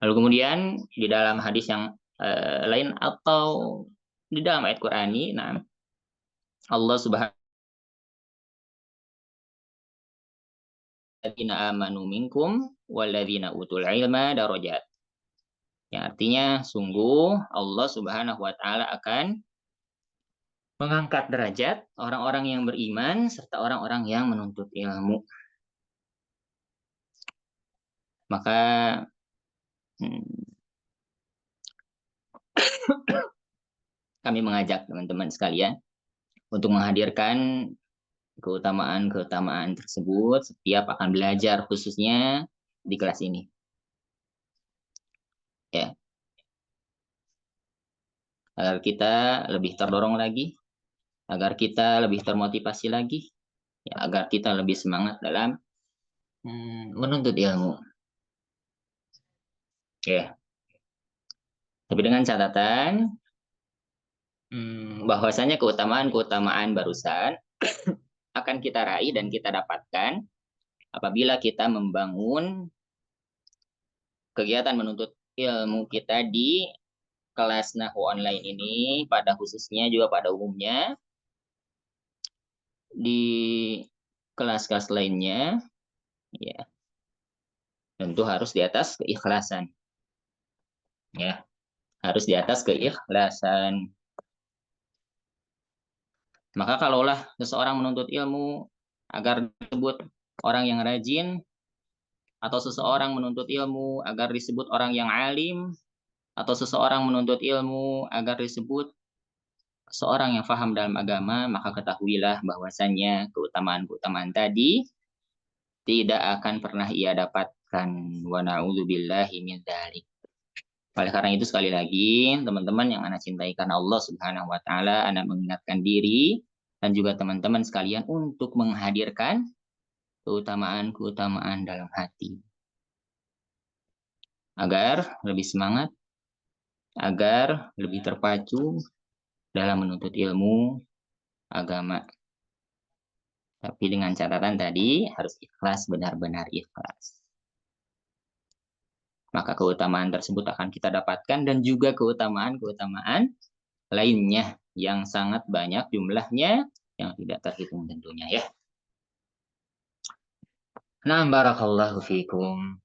Lalu kemudian di dalam hadis yang lain atau di dalam ayat Qur'ani, nah Allah Subhanahu walladzina amanu minkum walladzina utul ilma darajat. Yang artinya sungguh Allah Subhanahu wa taala akan mengangkat derajat orang-orang yang beriman serta orang-orang yang menuntut ilmu. Maka kami mengajak teman-teman sekalian untuk menghadirkan keutamaan-keutamaan tersebut setiap akan belajar, khususnya di kelas ini. Ya, agar kita lebih terdorong lagi, agar kita lebih termotivasi lagi, ya, agar kita lebih semangat dalam menuntut ilmu. Ya, tapi dengan catatan bahwasanya keutamaan-keutamaan barusan akan kita raih dan kita dapatkan apabila kita membangun kegiatan menuntut ilmu kita di kelas Nahwu online ini, pada khususnya juga pada umumnya, di kelas-kelas lainnya, ya tentu harus di atas keikhlasan. Ya, harus di atas keikhlasan. Maka kalaulah seseorang menuntut ilmu agar disebut orang yang rajin, atau seseorang menuntut ilmu agar disebut orang yang alim, atau seseorang menuntut ilmu agar disebut seorang yang faham dalam agama, maka ketahuilah bahwasannya keutamaan-keutamaan tadi tidak akan pernah ia dapatkan. Wa na'udzubillahi min dzalik. Oleh karena itu sekali lagi, teman-teman yang Ana cintai karena Allah Subhanahu wa taala, Ana mengingatkan diri dan juga teman-teman sekalian untuk menghadirkan keutamaan-keutamaan dalam hati. Agar lebih semangat, agar lebih terpacu dalam menuntut ilmu agama. Tapi dengan catatan tadi harus ikhlas, benar-benar ikhlas. Maka keutamaan tersebut akan kita dapatkan dan juga keutamaan-keutamaan lainnya yang sangat banyak jumlahnya yang tidak terhitung tentunya ya. Nah, barakallahu fikum.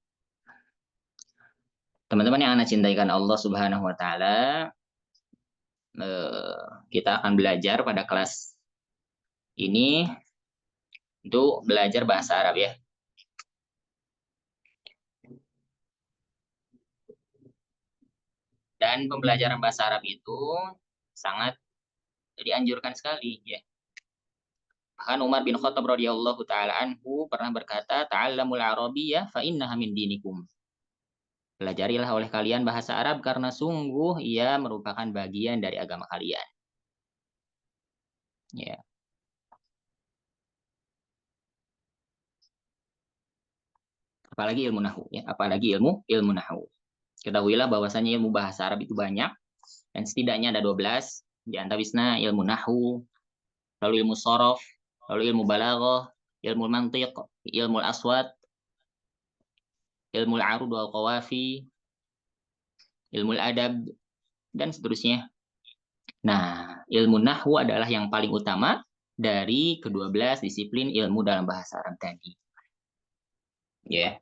Teman-teman yang Ana cintaikan Allah Subhanahu wa taala, kita akan belajar pada kelas ini untuk belajar bahasa Arab ya. Dan pembelajaran bahasa Arab itu sangat dianjurkan sekali ya. Bahkan Umar bin Khattab radhiyallahu taala anhu pernah berkata, "Ta'allamul Arabiyyah fa innaha min dinikum." Pelajarilah oleh kalian bahasa Arab karena sungguh ia merupakan bagian dari agama kalian. Ya. Apalagi ilmu nahwu ya, apalagi ilmu nahwu. Ketahuilah bahwasanya ilmu bahasa Arab itu banyak dan setidaknya ada 12 di antaranya ilmu nahwu, lalu ilmu shorof, lalu ilmu balaghah, ilmu mantiq, ilmu aswad, ilmu arud wal qawafi, ilmu adab, dan seterusnya. Nah, ilmu nahwu adalah yang paling utama dari ke-12 disiplin ilmu dalam bahasa Arab tadi. Ya.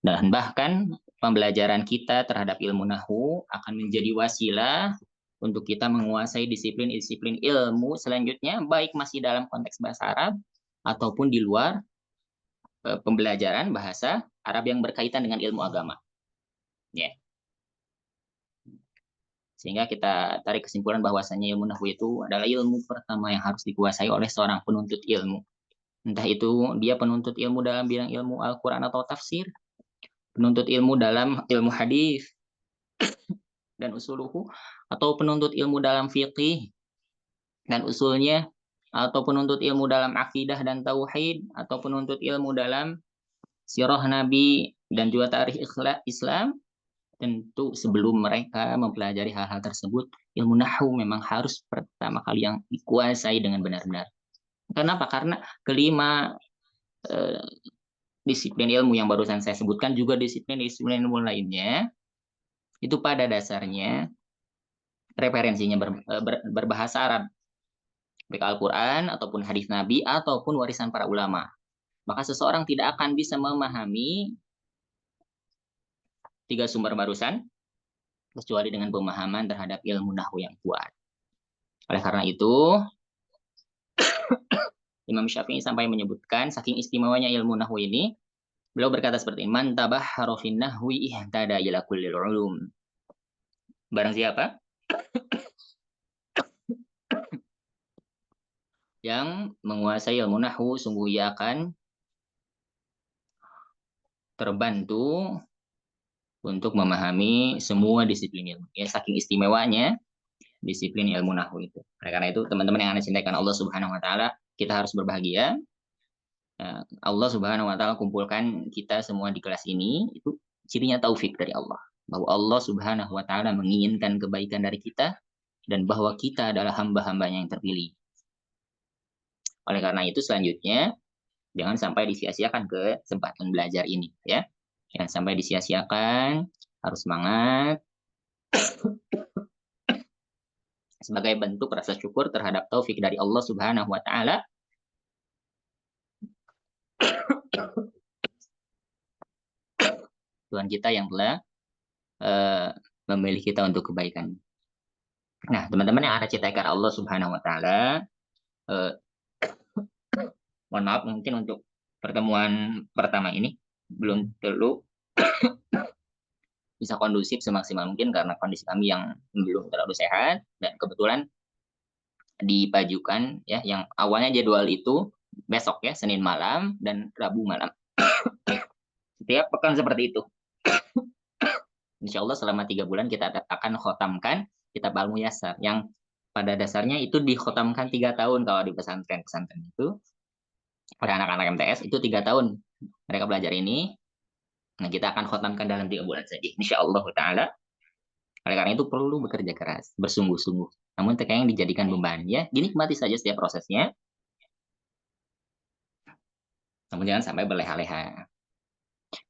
Dan bahkan pembelajaran kita terhadap ilmu nahwu akan menjadi wasilah untuk kita menguasai disiplin-disiplin ilmu selanjutnya, baik masih dalam konteks bahasa Arab ataupun di luar pembelajaran bahasa Arab yang berkaitan dengan ilmu agama. Ya. Sehingga kita tarik kesimpulan bahwasanya ilmu nahwu itu adalah ilmu pertama yang harus dikuasai oleh seorang penuntut ilmu. Entah itu dia penuntut ilmu dalam bidang ilmu Al-Quran atau tafsir, penuntut ilmu dalam ilmu hadis dan usuluhu, atau penuntut ilmu dalam fiqih dan usulnya, atau penuntut ilmu dalam akidah dan tauhid, atau penuntut ilmu dalam sirah Nabi dan juga tarikh Islam. Tentu sebelum mereka mempelajari hal-hal tersebut, ilmu nahwu memang harus pertama kali yang dikuasai dengan benar-benar. Kenapa? Karena kelima disiplin ilmu yang barusan saya sebutkan, juga disiplin ilmu lainnya, itu pada dasarnya referensinya berbahasa Arab, baik Al-Quran ataupun hadis Nabi ataupun warisan para ulama. Maka seseorang tidak akan bisa memahami tiga sumber barusan kecuali dengan pemahaman terhadap ilmu nahwu yang kuat. Oleh karena itu, Imam Syafi'i sampai menyebutkan saking istimewanya ilmu nahwu ini, beliau berkata seperti ini, man tabahhara fin nahwi ihtada ila kullil ulum. Barang siapa yang menguasai ilmu nahwu, sungguh ia akan terbantu untuk memahami semua disiplin ilmu. Ya, saking istimewanya disiplin ilmu nahwu itu. Karena itu, teman-teman yang Anda cintakan Allah Subhanahu wa taala, kita harus berbahagia. Allah Subhanahu wa taala kumpulkan kita semua di kelas ini, itu cirinya taufik dari Allah. Bahwa Allah Subhanahu wa taala menginginkan kebaikan dari kita dan bahwa kita adalah hamba-hambanya yang terpilih. Oleh karena itu, selanjutnya jangan sampai disia-siakan kesempatan belajar ini, ya. Jangan sampai disia-siakan, harus semangat sebagai bentuk rasa syukur terhadap taufik dari Allah Subhanahu wa taala. Tuhan kita yang telah memilih kita untuk kebaikan. Nah, teman-teman yang ada cintakan Allah Subhanahu wa taala, mohon maaf mungkin untuk pertemuan pertama ini belum terlalu bisa kondusif semaksimal mungkin karena kondisi kami yang belum terlalu sehat, dan kebetulan dipajukan ya, yang awalnya jadwal itu besok ya, Senin malam dan Rabu malam. Setiap pekan seperti itu. Insya Allah selama 3 bulan kita akan khotamkan kitab Al-Muyassar, yang pada dasarnya itu dikhotamkan 3 tahun kalau di pesantren-pesantren itu. Pada anak-anak MTS itu 3 tahun mereka belajar ini. Nah, kita akan khotamkan dalam 3 bulan saja, insya Allah ta'ala. Oleh karena itu perlu bekerja keras, bersungguh-sungguh. Namun terkadang dijadikan beban ya, dinikmati saja setiap prosesnya. Namun jangan sampai berleha-leha.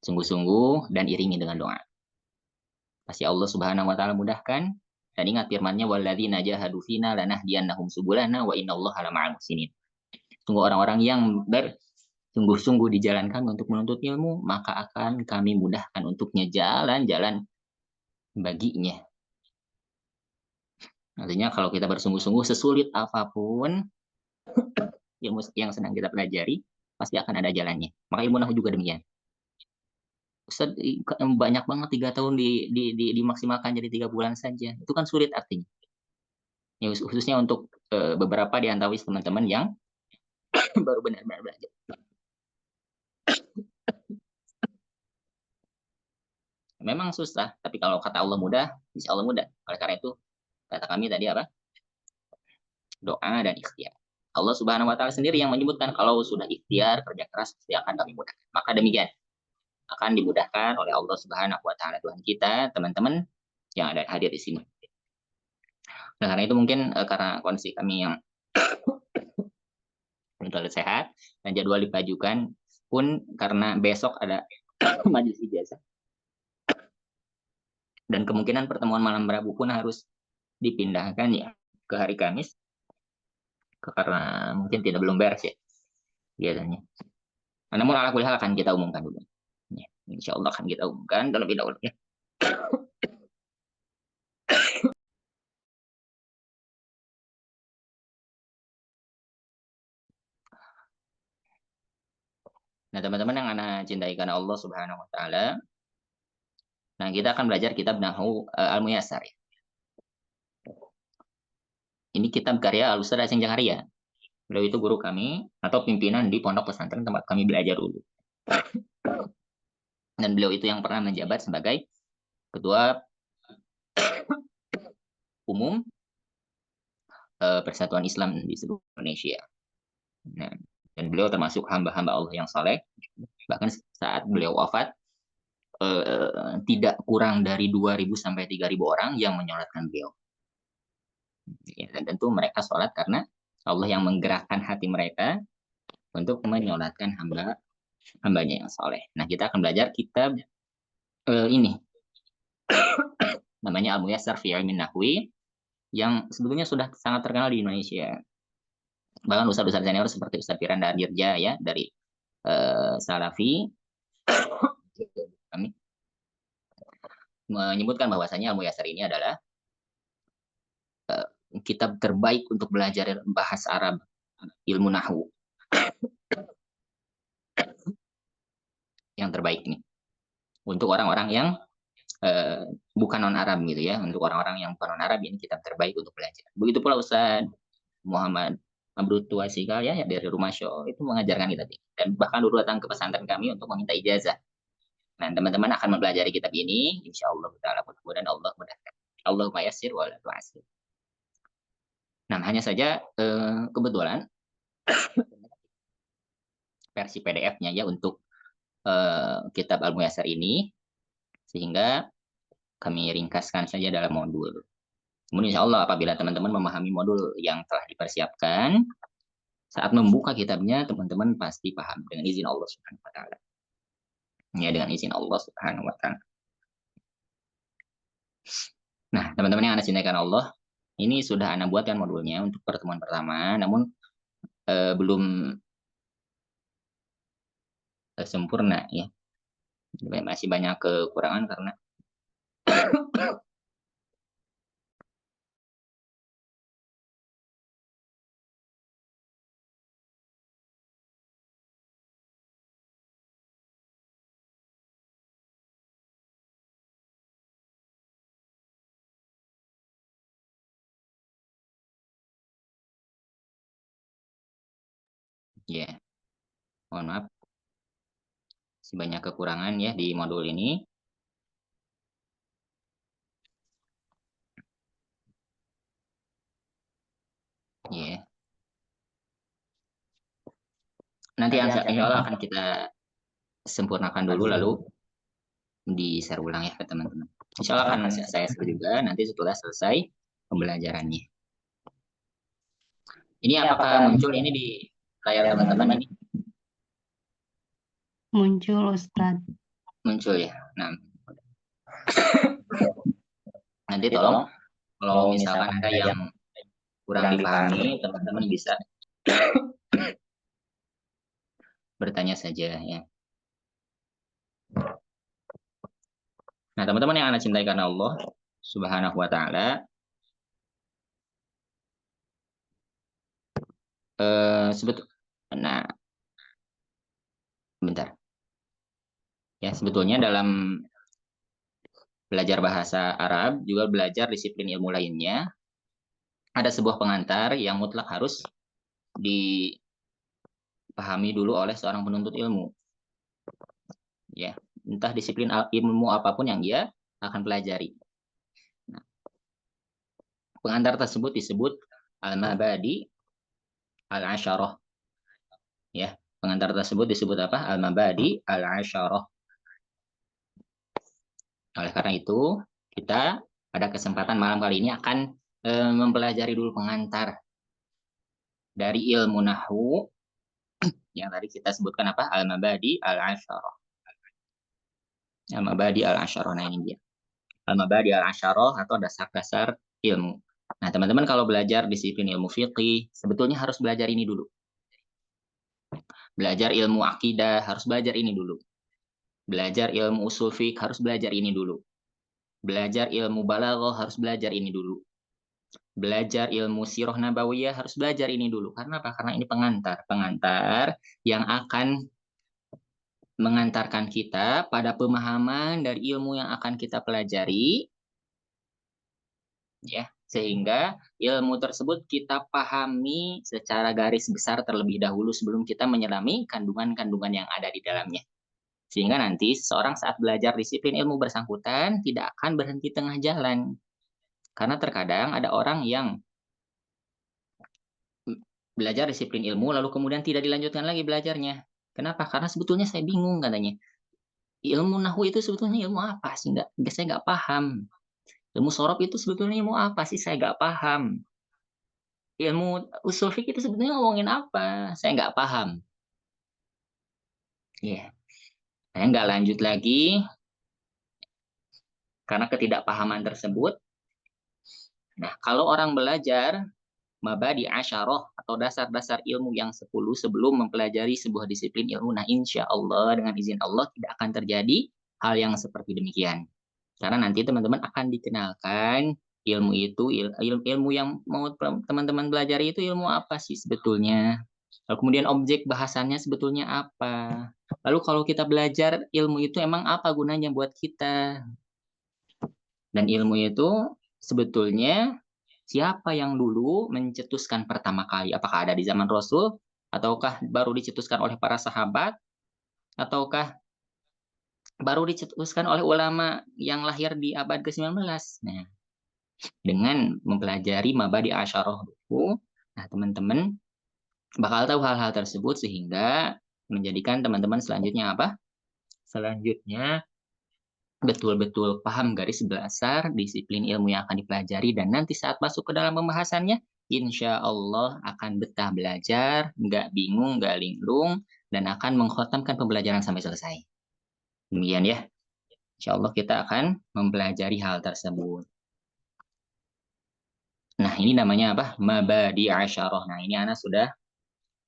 Sungguh-sungguh dan iringi dengan doa. Pasti Allah Subhanahu wa taala mudahkan. Dan ingat firman-Nya, walladzina jahadu fina lanahdiyannahum subulana wa innallaha lama'al muhsinin. Sungguh orang-orang yang bersungguh-sungguh dijalankan untuk menuntut ilmu, maka akan kami mudahkan untuknya jalan-jalan baginya. Artinya kalau kita bersungguh-sungguh, sesulit apapun ilmu yang sedang kita pelajari, pasti akan ada jalannya. Maka ilmu nahwu juga demikian. Ustaz, banyak banget 3 tahun dimaksimalkan jadi 3 bulan saja. Itu kan sulit artinya. Ya, khususnya untuk beberapa di antara teman-teman yang baru benar-benar belajar. Memang susah, tapi kalau kata Allah mudah, insya Allah mudah. Oleh karena itu, kata kami tadi apa? Doa dan ikhtiar. Allah Subhanahu wa taala sendiri yang menyebutkan kalau sudah ikhtiar, kerja keras, pasti akan kami mudahkan. Maka demikian, akan dimudahkan oleh Allah Subhanahu wa taala Tuhan kita, teman-teman yang ada hadir di sini. Nah, karena itu mungkin karena kondisi kami yang belum terlalu sehat dan jadwal dipajukan pun karena besok ada majelis ijazah. Dan kemungkinan pertemuan malam Rabu pun harus dipindahkan ya ke hari Kamis, karena mungkin belum beres ya biasanya. Namun ala kulli hal akan kita umumkan dulu. Ya, insya Allah akan kita umumkan terlebih dahulu ya. Nah, teman-teman yang Anda cintai karena Allah Subhanahu wa taala, nah kita akan belajar kitab Nahwu Al-Muyassar ya. Ini kitab karya Al-Ustaz Hasyim Jakaria. Beliau itu guru kami atau pimpinan di pondok pesantren tempat kami belajar dulu. Dan beliau itu yang pernah menjabat sebagai ketua umum Persatuan Islam di seluruh Indonesia. Nah, dan beliau termasuk hamba-hamba Allah yang saleh. Bahkan saat beliau wafat, tidak kurang dari 2.000 sampai 3.000 orang yang menyolatkan beliau. Ya, dan tentu mereka sholat karena Allah yang menggerakkan hati mereka untuk menyolatkan hamba hambanya yang soleh. Nah, kita akan belajar kitab ini namanya Al-Muyassar fi Ilmin Nahwi yang sebetulnya sudah sangat terkenal di Indonesia. Bahkan ustadz-ustadz senior seperti Ustadz Firanda Dirja ya dari Salafi kami menyebutkan bahwasanya Al-Muyassar ini adalah kitab terbaik untuk belajar bahasa Arab, ilmu nahwu yang terbaik nih untuk orang-orang yang bukan non Arab gitu ya. Untuk orang-orang yang bukan non Arab ini kitab terbaik untuk belajar. Begitu pula Ustaz Muhammad Abdul Tuasikal ya dari Rumah Show itu mengajarkan kitab ini dan bahkan dulu datang ke pesantren kami untuk meminta ijazah. Nah, teman-teman akan mempelajari kitab ini insya Allah taala mudah-mudahan Allah mudahkan. Allahumma yassir wa la tu'assir. Nah, hanya saja kebetulan versi PDF-nya ya untuk kitab Al-Muyassar ini sehingga kami ringkaskan saja dalam modul. Kemudian insya Allah apabila teman-teman memahami modul yang telah dipersiapkan, saat membuka kitabnya teman-teman pasti paham dengan izin Allah Subhanahu wa taala. Ya, dengan izin Allah Subhanahu wa taala. Nah, teman-teman yang Anda cintakan Allah, ini sudah Anda buatkan modulnya untuk pertemuan pertama, namun belum sempurna ya. Masih banyak kekurangan karena ya, mohon maaf masih banyak kekurangan ya di modul ini. Ya. Nanti insya Allah akan kita sempurnakan dulu lalu di-share ulang ya ke teman-teman. Insya Allah akan saya share juga nanti setelah selesai pembelajarannya. Ini apakah muncul ini di layar teman-teman ini? Muncul Ustadz. Muncul ya. Nah, nanti tolong kalau misalkan ada yang kurang dipahami, teman-teman bisa bertanya saja ya. Nah, teman-teman yang Anda cintai karena Allah Subhanahu wa taala, nah, bentar. Ya, sebetulnya dalam belajar bahasa Arab juga belajar disiplin ilmu lainnya, ada sebuah pengantar yang mutlak harus dipahami dulu oleh seorang penuntut ilmu. Ya, entah disiplin ilmu apapun yang dia akan pelajari. Nah, pengantar tersebut disebut al-mabadi al-asyarah. Ya, pengantar tersebut disebut apa? Al-mabadi al-asyarah. Oleh karena itu, kita pada kesempatan malam kali ini akan mempelajari dulu pengantar dari ilmu nahwu yang tadi kita sebutkan apa? Al-mabadi al-asyarah. Al-mabadi al-asyarah, nah ini dia. Al-mabadi al-asyarah atau dasar-dasar ilmu. Nah, teman-teman kalau belajar disiplin ilmu fiqih, sebetulnya harus belajar ini dulu. Belajar ilmu akidah, harus belajar ini dulu. Belajar ilmu usul fiqh, harus belajar ini dulu. Belajar ilmu balaghah, harus belajar ini dulu. Belajar ilmu sirah nabawiyah, harus belajar ini dulu. Karena apa? Karena ini pengantar yang akan mengantarkan kita pada pemahaman dari ilmu yang akan kita pelajari, ya, sehingga ilmu tersebut kita pahami secara garis besar terlebih dahulu sebelum kita menyelami kandungan-kandungan yang ada di dalamnya. Sehingga nanti seseorang saat belajar disiplin ilmu bersangkutan tidak akan berhenti tengah jalan. Karena terkadang ada orang yang belajar disiplin ilmu lalu kemudian tidak dilanjutkan lagi belajarnya. Kenapa? Karena sebetulnya saya bingung katanya. Ilmu nahwu itu sebetulnya ilmu apa sih? Saya nggak paham. Ilmu sorof itu sebetulnya ilmu apa sih? Saya nggak paham. Ilmu usul fikih itu sebetulnya ngomongin apa? Saya nggak paham. Ya, saya nggak lanjut lagi karena ketidakpahaman tersebut. Nah, kalau orang belajar mabadi asyarah atau dasar-dasar ilmu yang 10 sebelum mempelajari sebuah disiplin ilmu, nah insya Allah dengan izin Allah tidak akan terjadi hal yang seperti demikian. Karena nanti teman-teman akan dikenalkan ilmu itu, ilmu yang mau teman-teman belajar itu ilmu apa sih sebetulnya. Lalu kemudian objek bahasannya sebetulnya apa. Lalu kalau kita belajar ilmu itu emang apa gunanya buat kita. Dan ilmu itu sebetulnya siapa yang dulu mencetuskan pertama kali? Apakah ada di zaman Rasul? Ataukah baru dicetuskan oleh para sahabat? Ataukah baru dicetuskan oleh ulama yang lahir di abad ke-19? Nah, dengan mempelajari mabadi asyarah dulu, nah teman-teman bakal tahu hal-hal tersebut sehingga menjadikan teman-teman selanjutnya apa? Selanjutnya betul-betul paham garis besar disiplin ilmu yang akan dipelajari dan nanti saat masuk ke dalam pembahasannya, insya Allah akan betah belajar, nggak bingung, nggak linglung, dan akan mengkhatamkan pembelajaran sampai selesai. Demikian ya, insya Allah kita akan mempelajari hal tersebut. Nah, ini namanya apa? Mabadi asyarah. Nah, ini Ana sudah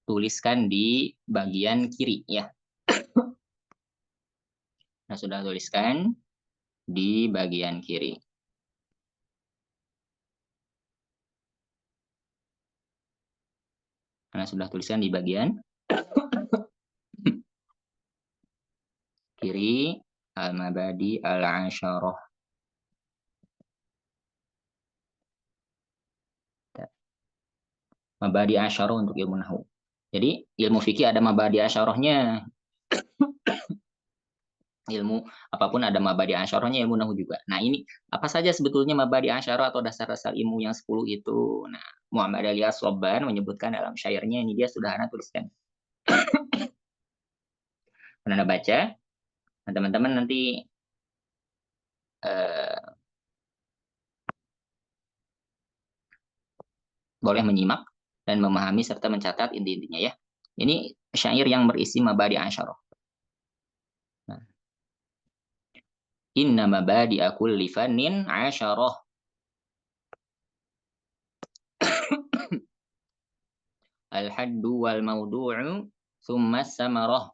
tuliskan di bagian kiri ya. Nah, sudah tuliskan di bagian kiri. Ana sudah tuliskan di bagian kiri al-mabadi al-asyarah. Mabadi asyarah untuk ilmu nahwu. Jadi ilmu fikih ada mabadi asyarahnya. Ilmu apapun ada mabadi asyarahnya, ilmu nahwu juga. Nah, ini apa saja sebetulnya mabadi asyarah atau dasar-dasar ilmu yang 10 itu? Nah, Muhammad Ali As-Sobban menyebutkan dalam syairnya, ini dia sudah Ana tuliskan. Anda baca, nah, teman-teman nanti boleh menyimak dan memahami serta mencatat inti-intinya ya. Ini syair yang berisi mabadi asyarah. Nah, inna mabadi kulli fannin asyarah. Al-haddu wal mawdu'u thumma samarah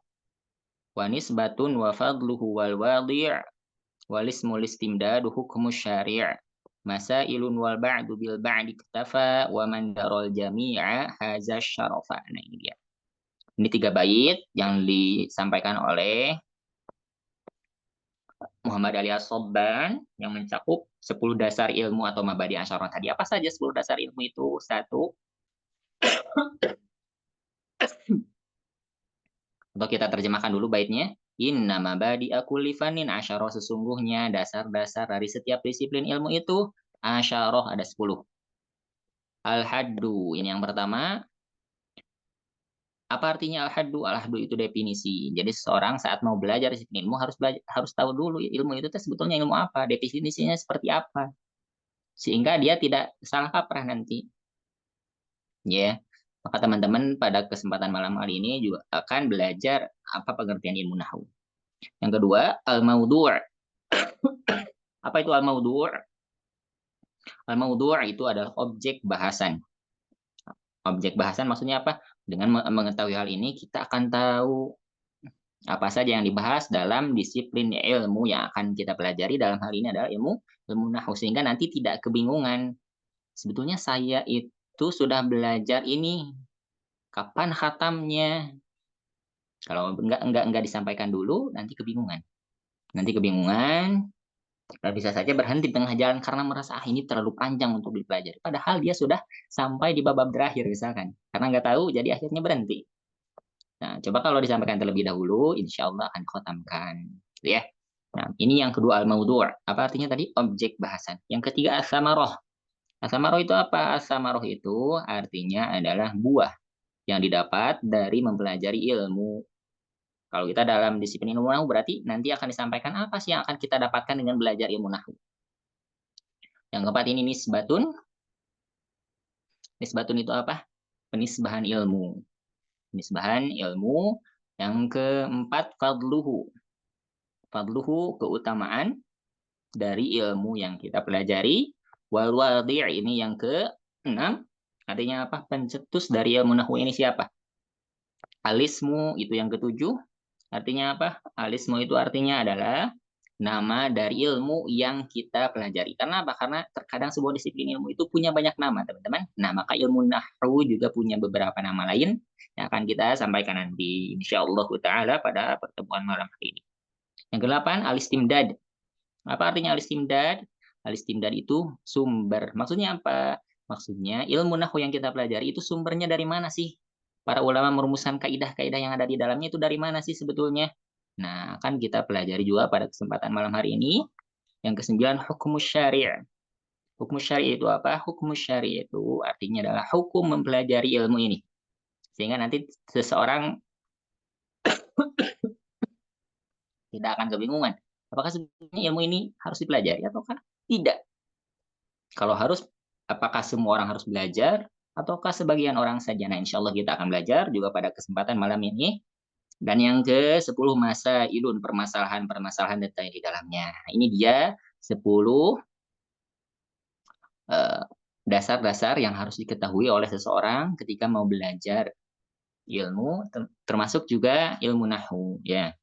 wa nisbatun wa fadluhu wal wadi' wal ismul istimdadu hukmu syari' masailun wal ba'du bil ba'di iktafa wa man daral jami'a haza syarafa. Nah, ini dia. Ini 3 bait yang disampaikan oleh Muhammad Ali As-Sobban yang mencakup 10 dasar ilmu atau mabadi asyarah tadi. Apa saja 10 dasar ilmu itu? Satu, untuk kita terjemahkan dulu baitnya. Inna mabadi kulli fannin asyarah, sesungguhnya dasar-dasar dari setiap disiplin ilmu itu asyarah ada 10. Al-haddu, ini yang pertama. Apa artinya al-haddu? Al-haddu itu definisi. Jadi seseorang saat mau belajar disiplin ilmu harus tahu dulu ilmu itu sebetulnya ilmu apa, definisinya seperti apa. Sehingga dia tidak salah kaprah nanti. Ya. Maka teman-teman pada kesempatan malam hari ini juga akan belajar apa pengertian ilmu nahwu. Yang kedua, al-maudhu'. Apa itu al-maudhu'? Al-maudhu' itu adalah objek bahasan. Objek bahasan maksudnya apa? Dengan mengetahui hal ini, kita akan tahu apa saja yang dibahas dalam disiplin ilmu yang akan kita pelajari. Dalam hal ini adalah ilmu nahwu, sehingga nanti tidak kebingungan. Sebetulnya saya itu sudah belajar ini, kapan khatamnya? Kalau enggak disampaikan dulu, nanti kebingungan. Nanti kebingungan, bisa saja berhenti di tengah jalan karena merasa ini terlalu panjang untuk dipelajari. Padahal dia sudah sampai di bab terakhir misalkan. Karena nggak tahu, jadi akhirnya berhenti. Nah, coba kalau disampaikan terlebih dahulu, insya Allah akan dikhatamkan. Ya. Nah, ini yang kedua al-maudhu'. Apa artinya tadi? Objek bahasan. Yang ketiga as-samaroh. As-samaroh itu apa? As-samaroh itu artinya adalah buah yang didapat dari mempelajari ilmu. Kalau kita dalam disiplin ilmu nahwu berarti nanti akan disampaikan apa sih yang akan kita dapatkan dengan belajar ilmu nahwu. Yang keempat ini nisbatun. Nisbatun itu apa? Penisbahan ilmu. Penisbahan ilmu. Yang keempat, fadluhu. Fadluhu, keutamaan dari ilmu yang kita pelajari. Wal wadi' ini yang keenam. Artinya apa? Pencetus dari ilmu nahwu ini siapa? Alismu itu yang ketujuh. Artinya apa? Alismu itu artinya adalah nama dari ilmu yang kita pelajari. Karena apa? Karena terkadang sebuah disiplin ilmu itu punya banyak nama, teman-teman. Nah, maka ilmu nahwu juga punya beberapa nama lain yang akan kita sampaikan nanti insyaallah taala pada pertemuan malam hari ini. Yang kedelapan, alistimdad. Apa artinya alistimdad? Alistimdad itu sumber. Maksudnya apa? Maksudnya ilmu nahwu yang kita pelajari itu sumbernya dari mana sih? Para ulama merumuskan kaidah-kaidah yang ada di dalamnya itu dari mana sih sebetulnya? Nah, akan kita pelajari juga pada kesempatan malam hari ini. Yang kesembilan, hukum syari'. Hukum syari' itu apa? Hukum syari' itu artinya adalah hukum mempelajari ilmu ini. Sehingga nanti seseorang tidak akan kebingungan. Apakah sebenarnya ilmu ini harus dipelajari ataukah tidak? Kalau harus, apakah semua orang harus belajar ataukah sebagian orang saja? Nah, insya Allah kita akan belajar juga pada kesempatan malam ini. Dan yang ke-10, masa ilun, permasalahan-permasalahan detail di dalamnya. Ini dia 10 dasar-dasar yang harus diketahui oleh seseorang ketika mau belajar ilmu, termasuk juga ilmu nahwu. Ya.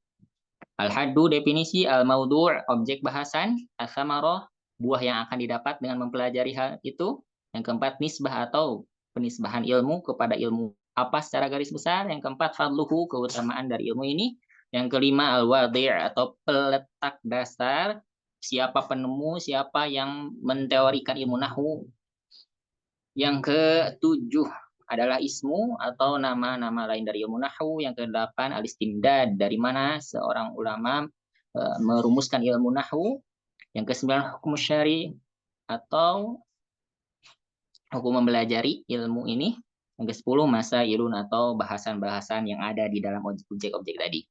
Al-haddu, definisi, al-maudu', objek bahasan, as-samarah, buah yang akan didapat dengan mempelajari hal itu. Yang keempat, nisbah atau penisbahan ilmu kepada ilmu apa secara garis besar. Yang keempat, fadluhu, keutamaan dari ilmu ini. Yang kelima, al-wadi' atau peletak dasar, siapa penemu, siapa yang menteorikan ilmu nahwu. Yang ketujuh adalah ismu atau nama-nama lain dari ilmu nahwu. Yang kedelapan, al-istimdad, dari mana seorang ulama merumuskan ilmu nahwu. Yang kesembilan, hukum syari atau hukum mempelajari ilmu ini. Yang ke-10, masa ilun atau bahasan-bahasan yang ada di dalam objek-objek tadi.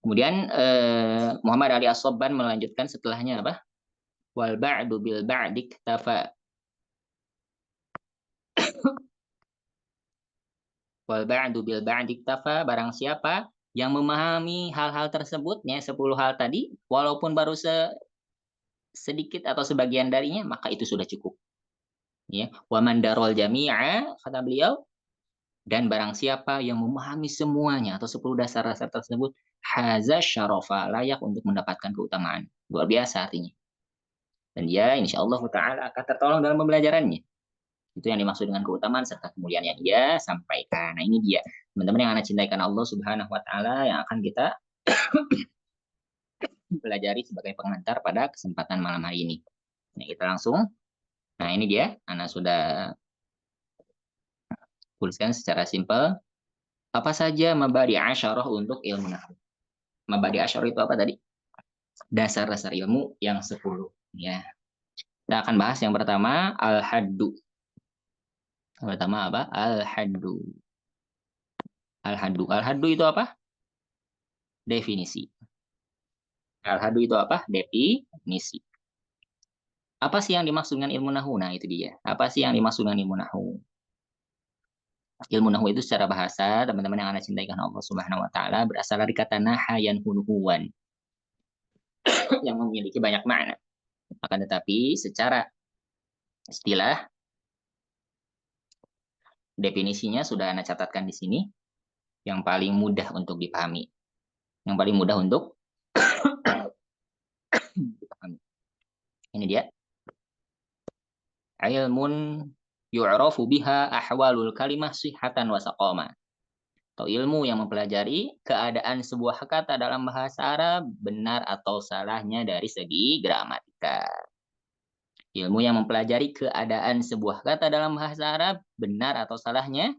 Kemudian Muhammad Ali As-Sobban melanjutkan setelahnya apa? Wal ba'du bil ba'di iktafa. Wal ba'du bil ba'di iktafa, barang siapa yang memahami hal-hal tersebutnya 10 hal tadi walaupun baru sedikit atau sebagian darinya maka itu sudah cukup. Ya, wa man darul jami'a, kata beliau, dan barang siapa yang memahami semuanya atau 10 dasar-dasar tersebut, haza syarafa, layak untuk mendapatkan keutamaan. Luar biasa artinya. Dan dia insyaallah taala akan tertolong dalam pembelajarannya. Itu yang dimaksud dengan keutamaan serta kemuliaan yang dia sampaikan. Nah, ini dia. Teman-teman yang anak cintaikan Allah Subhanahu wa taala yang akan kita pelajari sebagai pengantar pada kesempatan malam hari ini. Nah, kita langsung. Nah, ini dia. Anak sudah tuliskan secara simpel. Apa saja mabadi asyarah untuk ilmu nahwu? Mabadi asyarah itu apa tadi? Dasar-dasar ilmu yang 10. Ya. Kita akan bahas yang pertama, al-haddu. Yang pertama apa? Al-haddu. Al-haddu. Al-haddu itu apa? Definisi. Al-haddu itu apa? Definisi. Apa sih yang dimaksud dengan ilmu nahwu? Nah, itu dia. Apa sih yang dimaksud dengan ilmu nahwu? Ilmu nahwu itu secara bahasa, teman-teman yang Anda cintai karena Allah Subhanahu wa taala, berasal dari kata naha yanhuwan yang memiliki banyak makna. Akan tetapi secara istilah definisinya sudah Anda catatkan di sini, yang paling mudah untuk dipahami. Yang paling mudah untuk dipahami. Ini dia. Ilmun yu'rafu biha ahwalul kalimah sihhatan wa saqama. Atau ilmu yang mempelajari keadaan sebuah kata dalam bahasa Arab, benar atau salahnya dari segi gramatika. Ilmu yang mempelajari keadaan sebuah kata dalam bahasa Arab, benar atau salahnya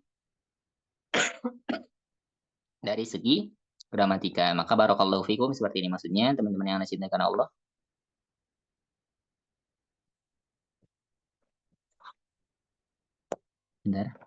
dari segi gramatika. Maka barakallahu fikum, seperti ini maksudnya, teman-teman yang cintakan Allah. Benar.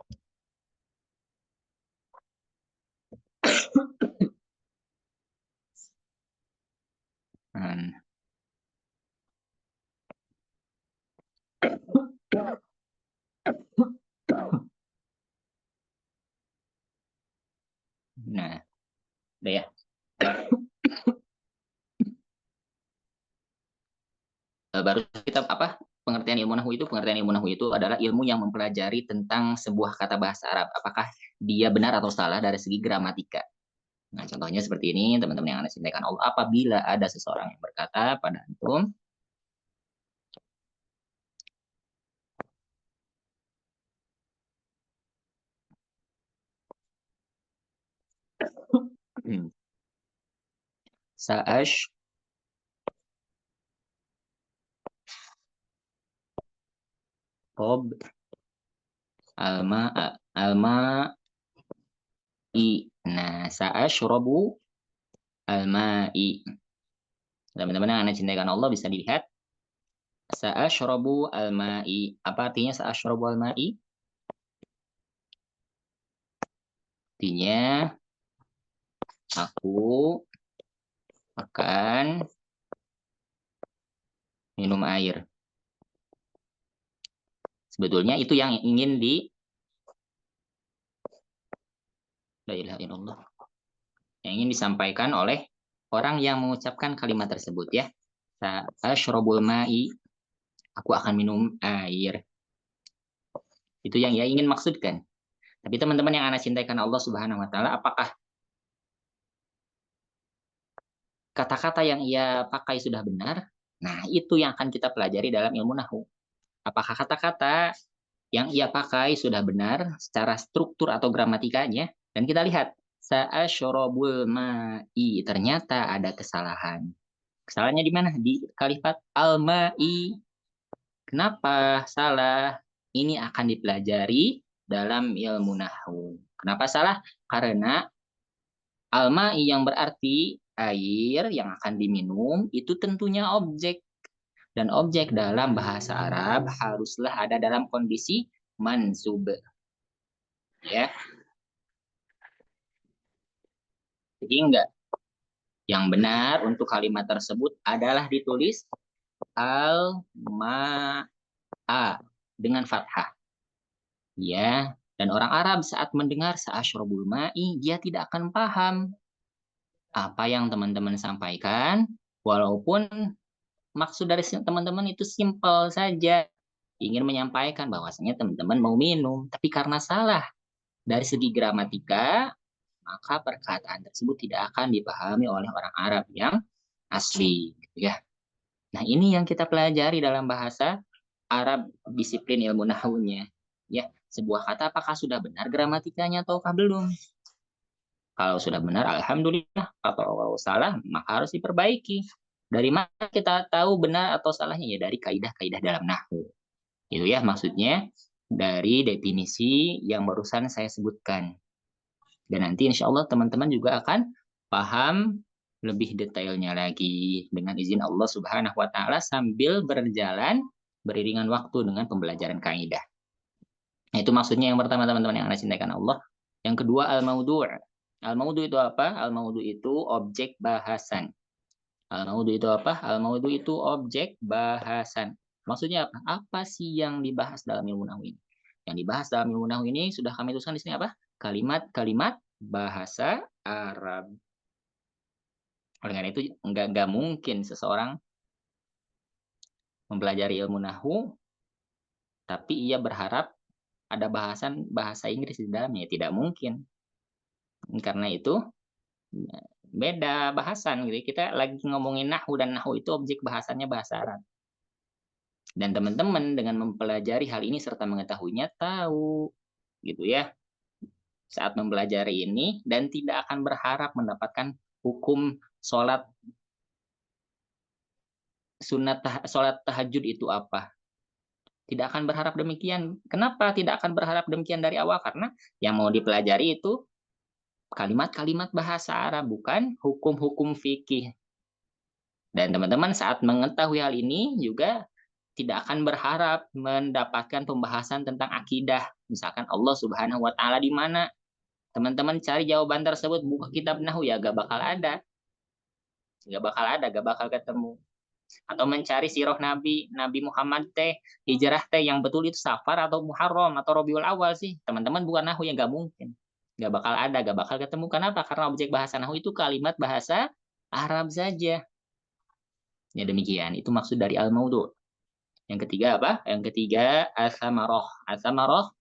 Nah, Udah ya. Baru kita apa? Pengertian ilmu nahwu itu adalah ilmu yang mempelajari tentang sebuah kata bahasa Arab. Apakah dia benar atau salah dari segi gramatika. Nah, contohnya seperti ini, teman-teman yang Anda cintakan Allah. Apabila ada seseorang yang berkata pada antum, Sa'ash Rob Alma Alma I. Nah, sa'ashrobu alma'i. Teman-teman yang Anda cintakan Allah bisa dilihat. Sa'ashrobu alma'i. Apa artinya sa'ashrobu alma'i? Artinya aku akan minum air. Sebetulnya itu yang ingin La ilaha illallah. Yang ingin disampaikan oleh orang yang mengucapkan kalimat tersebut ya. Sa'ashrabul ma'i. Aku akan minum air. Itu yang ia ingin maksudkan. Tapi teman-teman yang Anda cintai karena Allah Subhanahu wa taala, apakah kata-kata yang ia pakai sudah benar? Nah, itu yang akan kita pelajari dalam ilmu nahwu. Apakah kata-kata yang ia pakai sudah benar secara struktur atau gramatikanya? Dan kita lihat, sa'asyrabul ma'i, ternyata ada kesalahan. Kesalahannya di mana? Di kalimat al-ma'i. Kenapa salah? Ini akan dipelajari dalam ilmu nahwu. Kenapa salah? Karena al-ma'i yang berarti air yang akan diminum itu tentunya objek. Dan objek dalam bahasa Arab haruslah ada dalam kondisi mansub. Ya. Jadi enggak. Yang benar untuk kalimat tersebut adalah ditulis al-ma'a dengan fathah. Ya, dan orang Arab saat mendengar sa'asyrabul ma'i, dia tidak akan paham apa yang teman-teman sampaikan, walaupun maksud dari teman-teman itu simpel saja, ingin menyampaikan bahwasanya teman-teman mau minum, tapi karena salah dari segi gramatika, maka perkataan tersebut tidak akan dipahami oleh orang Arab yang asli, gitu ya. Nah, ini yang kita pelajari dalam bahasa Arab, disiplin ilmu nahwunya. Ya, sebuah kata apakah sudah benar gramatikanya ataukah belum? Kalau sudah benar, alhamdulillah. Kalau salah, maka harus diperbaiki. Dari mana kita tahu benar atau salahnya? Ya dari kaidah-kaidah dalam nahwu. Itu ya maksudnya dari definisi yang barusan saya sebutkan. Dan nanti insya Allah teman-teman juga akan paham lebih detailnya lagi dengan izin Allah Subhanahu wa taala sambil berjalan beriringan waktu dengan pembelajaran kaidah. Nah, itu maksudnya yang pertama teman-teman yang Anda cintakan Allah. Yang kedua al-maudhu'. Al-maudhu' itu apa? Al-maudhu' itu objek bahasan. Al-maudhu' itu apa? Al-maudhu' itu objek bahasan. Maksudnya apa? Apa sih yang dibahas dalam ilmu nahwu ini? Yang dibahas dalam ilmu nahwu ini sudah kami tuliskan di sini apa? Kalimat-kalimat bahasa Arab. Oleh karena itu nggak mungkin seseorang mempelajari ilmu nahwu tapi ia berharap ada bahasan bahasa Inggris di dalamnya. Tidak mungkin. Karena itu beda bahasan gitu. Kita lagi ngomongin nahwu dan nahwu itu objek bahasannya bahasa Arab. Dan teman-teman dengan mempelajari hal ini serta mengetahuinya tahu gitu ya saat mempelajari ini dan tidak akan berharap mendapatkan hukum sholat sunat sholat tahajud itu apa. Tidak akan berharap demikian. Kenapa tidak akan berharap demikian dari awal? Karena yang mau dipelajari itu kalimat-kalimat bahasa Arab, bukan hukum-hukum fikih. Dan teman-teman saat mengetahui hal ini juga tidak akan berharap mendapatkan pembahasan tentang akidah. Misalkan Allah Subhanahu wa taala di mana? Teman-teman cari jawaban tersebut buka kitab nahwu ya gak bakal ada. Gak bakal ketemu. Atau mencari sirah Nabi Muhammad teh, hijrah teh yang betul itu Safar atau Muharram atau Rabiul Awal sih. Teman-teman bukan nahwu yang gak mungkin. Nggak bakal ada, nggak bakal ketemu. Kenapa? Karena objek bahasa nahu itu kalimat bahasa Arab saja. Ya demikian. Itu maksud dari al-maudhu. Yang ketiga apa? Yang ketiga as-samaroh. As-samaroh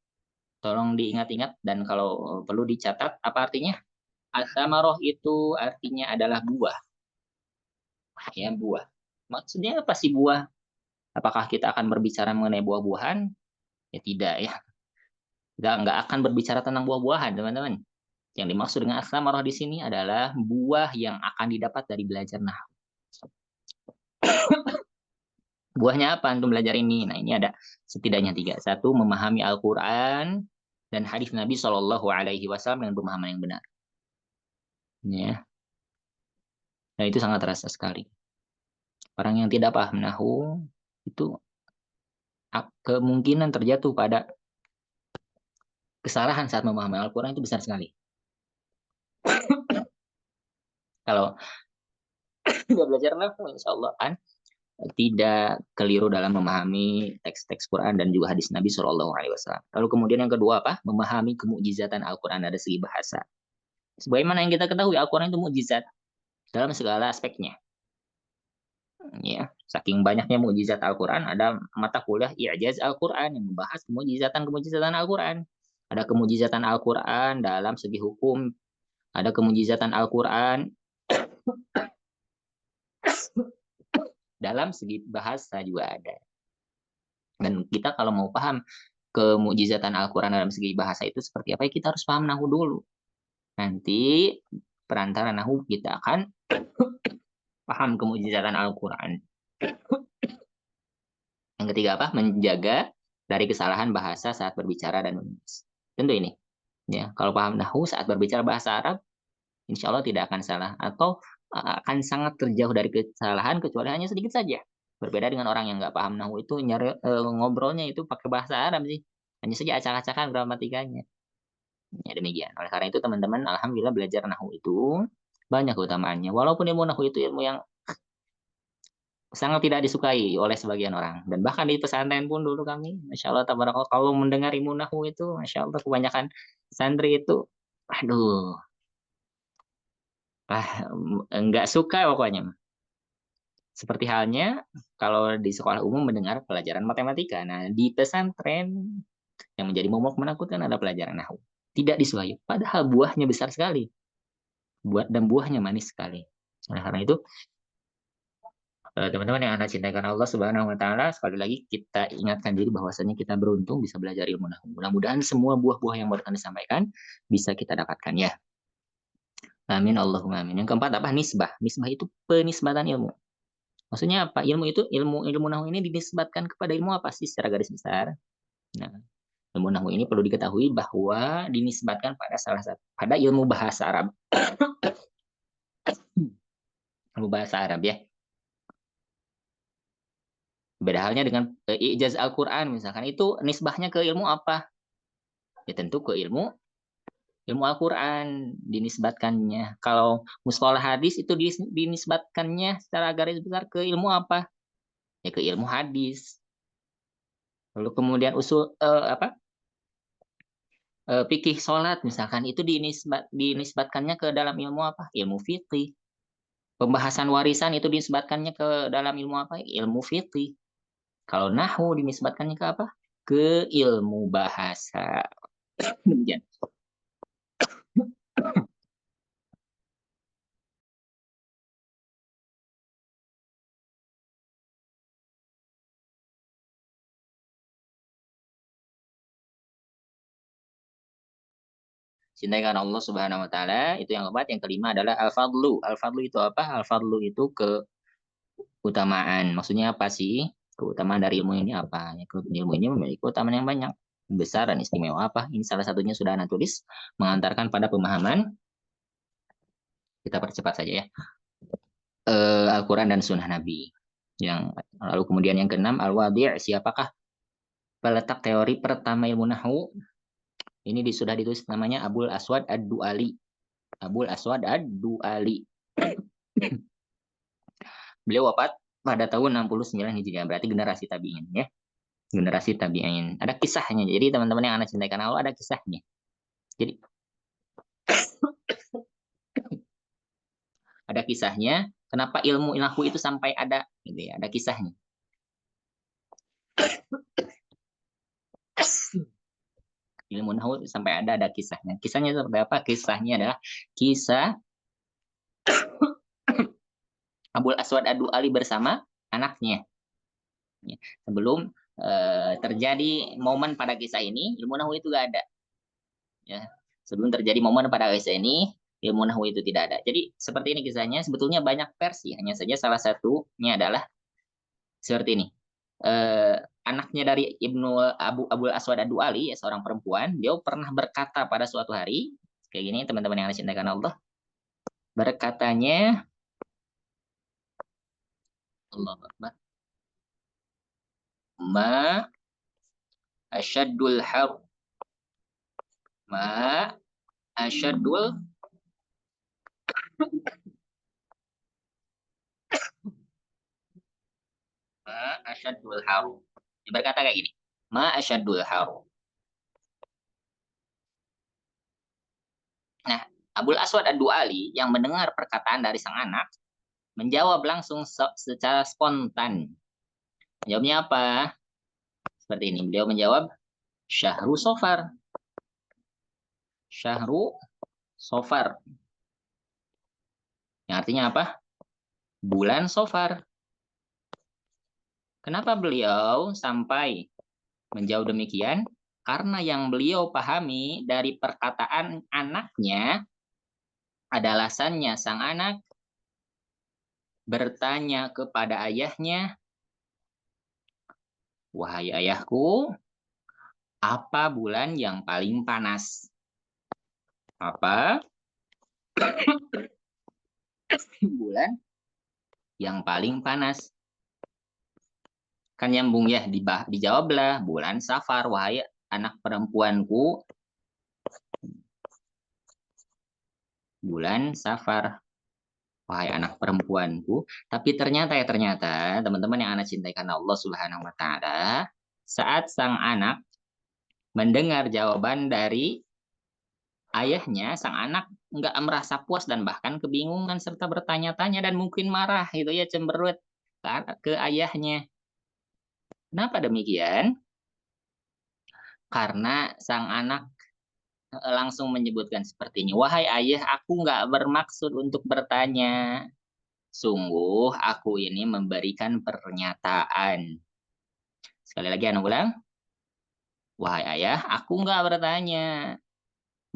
tolong diingat-ingat dan kalau perlu dicatat apa artinya? As-samaroh itu artinya adalah buah. Ya, buah. Maksudnya apa sih buah? Apakah kita akan berbicara mengenai buah-buahan? Ya tidak ya. Kita nggak akan berbicara tentang buah-buahan, teman-teman. Yang dimaksud dengan as-samarah di sini adalah buah yang akan didapat dari belajar nahwu. Buahnya apa untuk belajar ini? Nah, ini ada setidaknya tiga. Satu, memahami Al-Quran dan hadis Nabi Shallallahu Alaihi Wasallam dengan pemahaman yang benar. Ya, nah itu sangat terasa sekali. Orang yang tidak paham nahwu itu kemungkinan terjatuh pada kesalahan saat memahami Al-Quran itu besar sekali. Kalau tidak belajar nahwu, insya Allah kan tidak keliru dalam memahami teks-teks Quran dan juga hadis Nabi Shallallahu Alaihi Wasallam. Lalu kemudian yang kedua apa? Memahami kemujizatan Al-Quran dari segi bahasa. Sebagaimana yang kita ketahui, Al-Quran itu mujizat dalam segala aspeknya. Ya, saking banyaknya mujizat Al-Quran, ada mata kuliah I'jaz Al-Quran yang membahas kemujizatan Al-Quran. Ada kemujizatan Al-Quran dalam segi hukum, ada kemujizatan Al-Quran dalam segi bahasa juga ada. Dan kita kalau mau paham kemujizatan Al-Quran dalam segi bahasa itu seperti apa, ya kita harus paham Nahu dulu. Nanti perantara Nahu kita akan paham kemujizatan Al-Quran. Yang ketiga apa? Menjaga dari kesalahan bahasa saat berbicara dan menulis. Tentu ini. Ya, kalau paham Nahu saat berbicara bahasa Arab, insya Allah tidak akan salah. Atau akan sangat terjauh dari kesalahan, kecuali hanya sedikit saja. Berbeda dengan orang yang nggak paham Nahu itu, ngobrolnya itu pakai bahasa Arab sih. Hanya saja acak-acakan gramatikanya. Ya demikian. Oleh karena itu teman-teman, alhamdulillah belajar Nahu itu banyak keutamaannya. Walaupun ilmu Nahu itu ilmu yang sangat tidak disukai oleh sebagian orang. Dan bahkan di pesantren pun dulu kami, Masya Allah, tabarakallah, kalau mendengar ilmu Nahu itu, Masya Allah, kebanyakan santri itu, aduh, enggak suka pokoknya. Seperti halnya kalau di sekolah umum mendengar pelajaran matematika. Nah, di pesantren yang menjadi momok menakutkan ada pelajaran Nahu. Tidak disukai. Padahal buahnya besar sekali. Dan buahnya manis sekali. Oleh karena itu, teman-teman yang Anda cintakan Allah Subhanahu wa taala, sekali lagi kita ingatkan diri bahwasanya kita beruntung bisa belajar ilmu nahwu. Mudah-mudahan semua buah-buah yang baru Anda sampaikan bisa kita dapatkan ya. Amin Allahumma amin. Yang keempat apa? Nisbah. Nisbah itu penisbatan ilmu. Maksudnya apa? Ilmu itu ilmu nahwu ini dinisbatkan kepada ilmu apa sih secara garis besar? Nah, ilmu nahwu ini perlu diketahui bahwa dinisbatkan pada salah satu pada ilmu bahasa Arab. Ilmu bahasa Arab ya. Beda halnya dengan ijaz Al-Quran misalkan, itu nisbahnya ke ilmu apa? Ya tentu ke ilmu Al-Quran dinisbatkannya. Kalau mustalah hadis itu dinisbatkannya secara garis besar ke ilmu apa? Ya ke ilmu hadis. Lalu kemudian usul fikih sholat misalkan itu dinisbatkannya ke dalam ilmu apa? Ilmu fikih. Pembahasan warisan itu dinisbatkannya ke dalam ilmu apa? Ilmu fikih. Kalau nahu dinisbatkannya ke apa? Ke ilmu bahasa. Demikian. Cintai karena Allah Subhanahu wa taala, itu yang keempat. Yang kelima adalah al-fadlu. Al-fadlu itu apa? Al-fadlu itu keutamaan. Maksudnya apa sih? Keutamaan dari ilmu ini apa? Ya, ilmu ini memiliki keutamaan yang banyak, besar dan istimewa apa? Ini salah satunya sudah Anda tulis, mengantarkan pada pemahaman. Kita percepat saja ya. Al-Quran dan Sunnah Nabi. Lalu kemudian yang keenam, al-wadi', siapakah peletak teori pertama ilmu nahwu? Ini sudah ditulis namanya Abul Aswad Ad-Du'ali. Abul Aswad Ad-Du'ali. Beliau wafat pada tahun 69 Hijriah, berarti generasi tabi'in ya. Generasi tabi'in. Ada kisahnya. Jadi teman-teman yang Anda cintakan Allah, ada kisahnya. Jadi Ada kisahnya. Kenapa ilmu nahwu itu sampai ada, gitu ya? Ada kisahnya. Ilmu nahwu sampai ada kisahnya. Kisahnya seperti apa? Kisahnya adalah kisah Abul Aswad Ad-Du'ali bersama anaknya. Ya, sebelum terjadi momen pada kisah ini, ilmu nahwu itu gak ada. Ya, sebelum terjadi momen pada kisah ini, ilmu nahwu itu tidak ada. Jadi seperti ini kisahnya. Sebetulnya banyak versi. Hanya saja salah satunya adalah seperti ini. Eh, Anaknya dari Abul Aswad Ad-Du'ali, ya, seorang perempuan, dia pernah berkata pada suatu hari, kayak gini teman-teman yang dicintakan Allah, berkatanya, Allah Akbar, ma asyadul har, ma asyadul, ma asyadul haru. Dia berkata kayak gini, ma asyadul haru. Nah, Abul Aswad Ad-Du'ali yang mendengar perkataan dari sang anak menjawab langsung secara spontan. Jawabnya apa? Seperti ini. Beliau menjawab, Syahru Sofar. Syahru Sofar. Yang artinya apa? Bulan Sofar. Kenapa beliau sampai menjawab demikian? Karena yang beliau pahami dari perkataan anaknya adalah alasannya sang anak bertanya kepada ayahnya, wahai ayahku, apa bulan yang paling panas? Apa bulan yang paling panas? Kan nyambung ya, dijawablah bulan Safar, wahai anak perempuanku, bulan Safar, wahai anak perempuanku. Tapi ternyata teman-teman yang anak cintai karena Allah Subhanahu wa taala, saat sang anak mendengar jawaban dari ayahnya, sang anak nggak merasa puas dan bahkan kebingungan serta bertanya-tanya dan mungkin marah gitu ya, cemberut ke ayahnya. Kenapa demikian? Karena sang anak langsung menyebutkan seperti ini. Wahai ayah, aku nggak bermaksud untuk bertanya. Sungguh aku ini memberikan pernyataan. Sekali lagi anak ulang. Wahai ayah, aku nggak bertanya.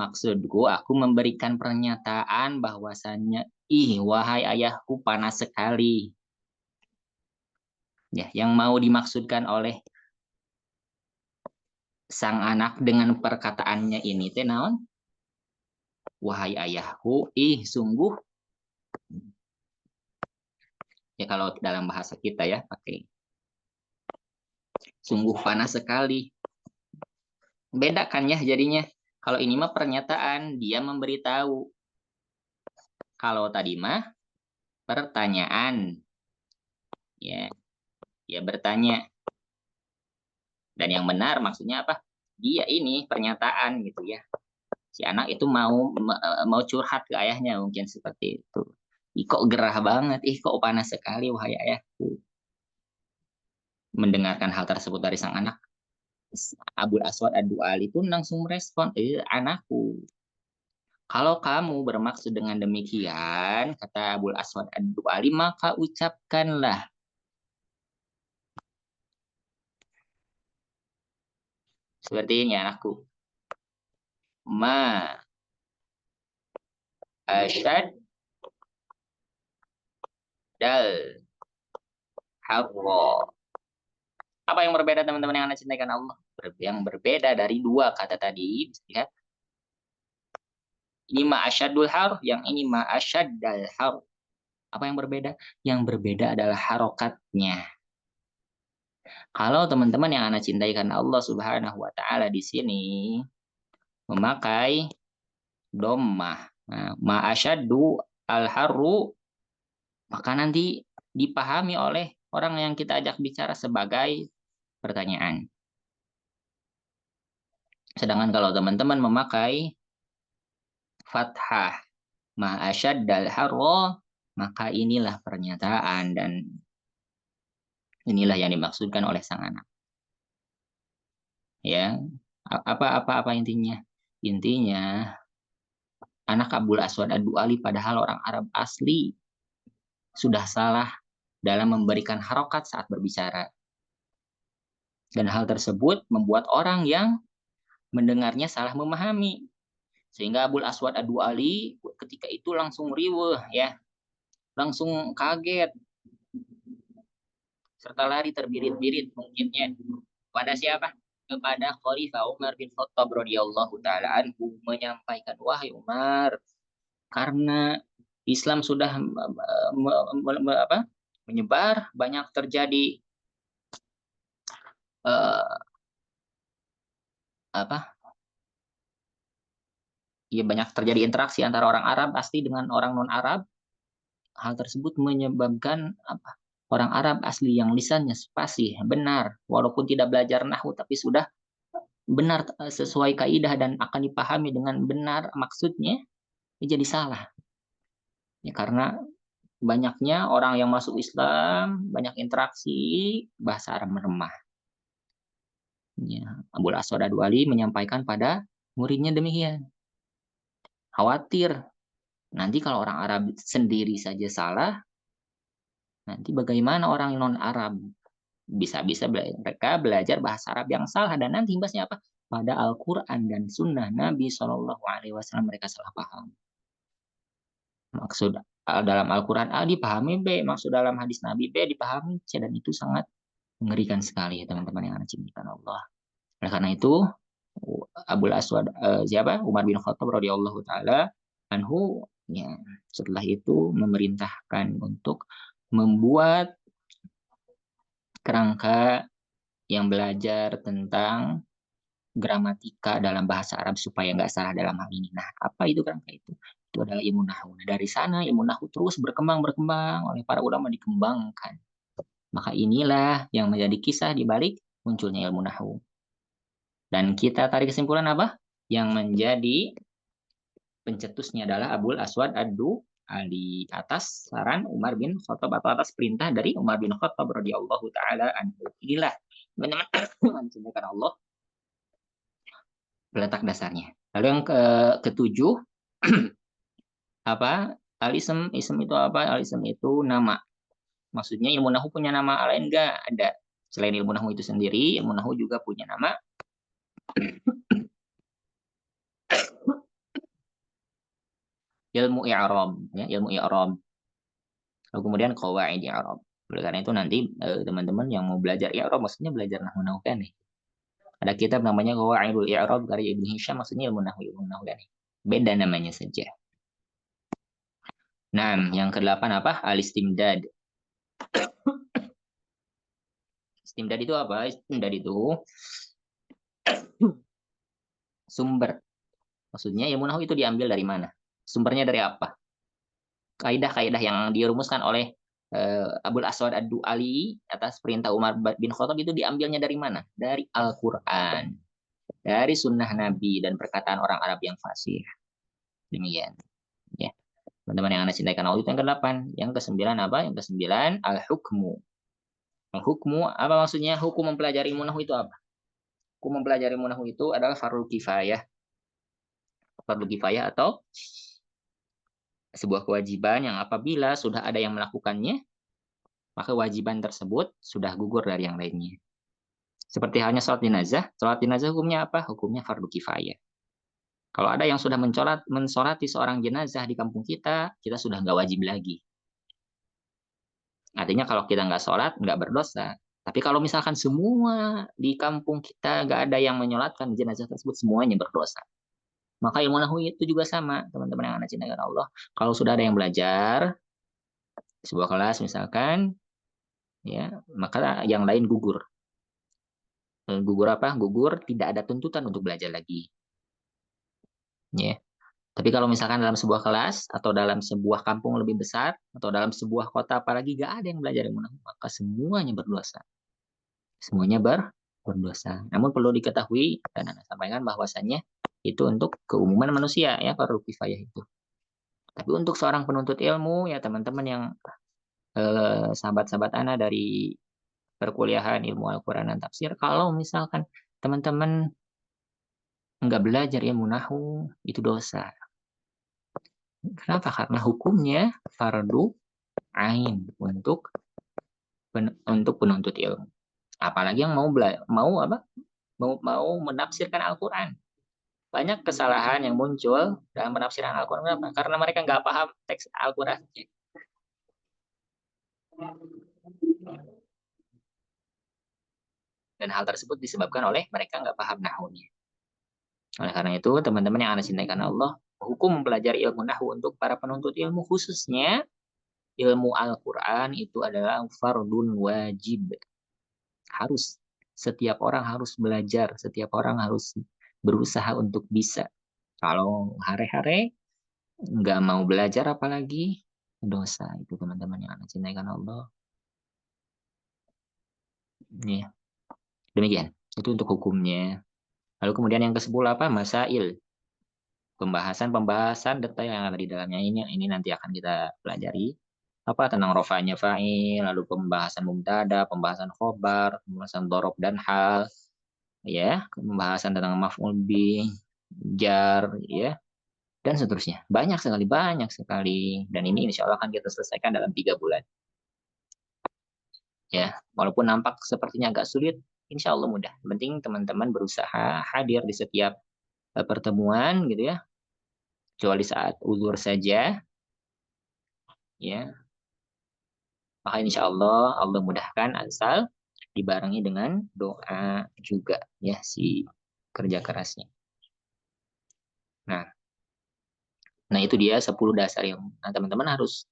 Maksudku aku memberikan pernyataan bahwasannya, wahai ayahku panas sekali. Ya, yang mau dimaksudkan oleh sang anak dengan perkataannya ini teh naon? Wahai ayahku, sungguh, ya kalau dalam bahasa kita ya pakai sungguh panas sekali. Beda kan ya jadinya. Kalau ini mah pernyataan, dia memberitahu. Kalau tadi mah pertanyaan. Ya, dia bertanya. Dan yang benar maksudnya apa? Dia ini pernyataan gitu ya. Si anak itu mau curhat ke ayahnya mungkin seperti itu. Kok gerah banget, kok panas sekali wahai ayahku. Mendengarkan hal tersebut dari sang anak, Abul Aswad Ad-Du'ali pun langsung merespon, anakku, kalau kamu bermaksud dengan demikian, kata Abul Aswad Ad-Du'ali, maka ucapkanlah. Seperti ini anakku. Ma asyad dal harro. Apa yang berbeda teman-teman yang Anda cintakan Allah? Yang berbeda dari dua kata tadi. Lihat. Ini ma asyadul har, yang ini ma asyaddal har. Apa yang berbeda? Yang berbeda adalah harokatnya. Kalau teman-teman yang Anda cintai karena Allah Subhanahu wa taala di sini memakai dhammah, nah, ma asyaddu al harru, maka nanti dipahami oleh orang yang kita ajak bicara sebagai pertanyaan. Sedangkan kalau teman-teman memakai fathah, ma asyaddal harra, Maka inilah pernyataan dan inilah yang dimaksudkan oleh sang anak. Ya, apa intinya? Intinya anak Abul Aswad Ad-Du'ali padahal orang Arab asli sudah salah dalam memberikan harokat saat berbicara. Dan hal tersebut membuat orang yang mendengarnya salah memahami. Sehingga Abul Aswad Ad-Du'ali ketika itu langsung riweuh ya, langsung kaget serta lari terbirit-birit mungkinnya pada siapa? Kepada Khalifah Umar bin Khattab radhiyallahu taala anhu menyampaikan, wahai Umar, karena Islam sudah menyebar, banyak terjadi uh, apa? Ya banyak terjadi interaksi antara orang Arab pasti dengan orang non Arab. Hal tersebut menyebabkan apa? Orang Arab asli yang lisannya fasih, benar, walaupun tidak belajar nahwu tapi sudah benar sesuai kaidah dan akan dipahami dengan benar maksudnya, jadi salah. Ya, karena banyaknya orang yang masuk Islam, banyak interaksi, bahasa Arab melemah. Ya, Abul Aswad Ad-Du'ali menyampaikan pada muridnya demikian. Khawatir nanti kalau orang Arab sendiri saja salah, nanti bagaimana orang non Arab bisa-bisa mereka belajar bahasa Arab yang salah dan nanti imbasnya apa? Pada Al-Quran dan Sunnah Nabi Shallallahu Alaihi Wasallam mereka salah paham. Maksud dalam Al-Quran A dipahami B, maksud dalam hadis Nabi B dipahami C, dan itu sangat mengerikan sekali ya teman-teman yang cintakan Allah. Oleh karena itu Abul Aswad siapa? Umar bin Khattab radhiyallahu taala anhu ya, setelah itu memerintahkan untuk membuat kerangka yang belajar tentang gramatika dalam bahasa Arab supaya nggak salah dalam hal ini. Nah, apa itu kerangka itu? Itu adalah ilmu nahwu. Nah, dari sana ilmu nahwu terus berkembang oleh para ulama dikembangkan. Maka inilah yang menjadi kisah di balik munculnya ilmu nahwu. Dan kita tarik kesimpulan apa? Yang menjadi pencetusnya adalah Abul Aswad Ad-Du'ali atas saran Umar bin Khattab atau atas perintah dari Umar bin Khattab radhiyallahu taala anhu. Inilah teman-teman mencintakan Allah letak dasarnya. Lalu yang ketujuh apa? Alism, ism itu apa? Alism itu nama. Maksudnya ilmu nahu punya nama lain enggak? Ada. Selain ilmu nahu itu sendiri, ilmu nahu juga punya nama. Ilmu i'rab, ya, ilmu i'rab. Lalu kemudian qawaid i'rab. Oleh karena itu nanti teman-teman yang mau belajar i'rab maksudnya belajar nahwu kan nih. Ada kitab namanya Qawaidul I'rab karya Ibnu Hisham, maksudnya ilmu nahwu kan nih. Beda namanya saja. Nah, yang kedelapan apa? Al-istimdad. Istimdad itu apa? Istimdad itu sumber. Maksudnya ilmu nahwu itu diambil dari mana? Sumbernya dari apa? Kaidah-kaidah yang dirumuskan oleh Abul Aswad Ad-Du'ali atas perintah Umar bin Khattab itu diambilnya dari mana? Dari Al-Quran, dari sunnah Nabi dan perkataan orang Arab yang fasih. Demikian. Ya. Teman-teman yang Anda cintai Allah itu yang ke-8. Yang ke-9 apa? Yang ke-9 al-hukmu. Al-hukmu apa maksudnya? Hukum mempelajari ilmu nahwu itu apa? Hukum mempelajari ilmu nahwu itu adalah fardhu kifayah. Fardhu kifayah atau sebuah kewajiban yang apabila sudah ada yang melakukannya, maka kewajiban tersebut sudah gugur dari yang lainnya. Seperti halnya sholat jenazah hukumnya apa? Hukumnya fardu kifayah. Kalau ada yang sudah mensolati seorang jenazah di kampung kita, kita sudah nggak wajib lagi. Artinya kalau kita nggak sholat, nggak berdosa. Tapi kalau misalkan semua di kampung kita nggak ada yang menyolatkan jenazah tersebut, semuanya berdosa. Maka ilmu nahwu itu juga sama, teman-teman yang Anda cintai Allah. Kalau sudah ada yang belajar, sebuah kelas misalkan, ya maka yang lain gugur. Gugur apa? Gugur tidak ada tuntutan untuk belajar lagi. Ya. Tapi kalau misalkan dalam sebuah kelas atau dalam sebuah kampung lebih besar atau dalam sebuah kota apalagi gak ada yang belajar ilmu nahwu, maka semuanya berdosa. Semuanya berdosa. Namun perlu diketahui dan Anda sampaikan bahwasannya itu untuk keumuman manusia ya, fardu kifayah itu. Tapi untuk seorang penuntut ilmu, ya teman-teman yang sahabat-sahabat Ana dari perkuliahan ilmu Al-Quran dan tafsir, kalau misalkan teman-teman nggak belajar ilmu nahu, itu dosa. Kenapa? Karena hukumnya fardu ain untuk penuntut ilmu. Apalagi yang mau menafsirkan Al-Quran. Banyak kesalahan yang muncul dalam penafsiran Al-Quran. Kenapa? Karena mereka nggak paham teks Al-Quran. Dan hal tersebut disebabkan oleh mereka nggak paham nahwunya. Oleh karena itu, teman-teman yang Anda cintai karena Allah, hukum mempelajari ilmu nahwu untuk para penuntut ilmu, khususnya ilmu Al-Quran, itu adalah fardun wajib. Harus. Setiap orang harus belajar, setiap orang harus berusaha untuk bisa. Kalau hare-hare nggak mau belajar apalagi dosa itu teman-teman yang Anda cintai karena Allah. Ya, demikian. Itu untuk hukumnya. Lalu kemudian yang ke-10 apa? Masail. Pembahasan detail yang ada di dalamnya ini nanti akan kita pelajari. Apa tentang rofanya fa'il, lalu pembahasan mubtada, pembahasan khobar, pembahasan dorob dan hal, ya, pembahasan tentang maf'ul bih, jar, ya, dan seterusnya. Banyak sekali. Dan ini insya Allah akan kita selesaikan dalam 3 bulan. Ya, walaupun nampak sepertinya agak sulit, insya Allah mudah. Penting teman-teman berusaha hadir di setiap pertemuan, gitu ya. Kecuali saat uzur saja, ya. Maka insya Allah Allah mudahkan asal dibarengi dengan doa juga, ya, si kerja kerasnya. Nah, itu dia 10 dasar ilmu. Nah, teman-teman harus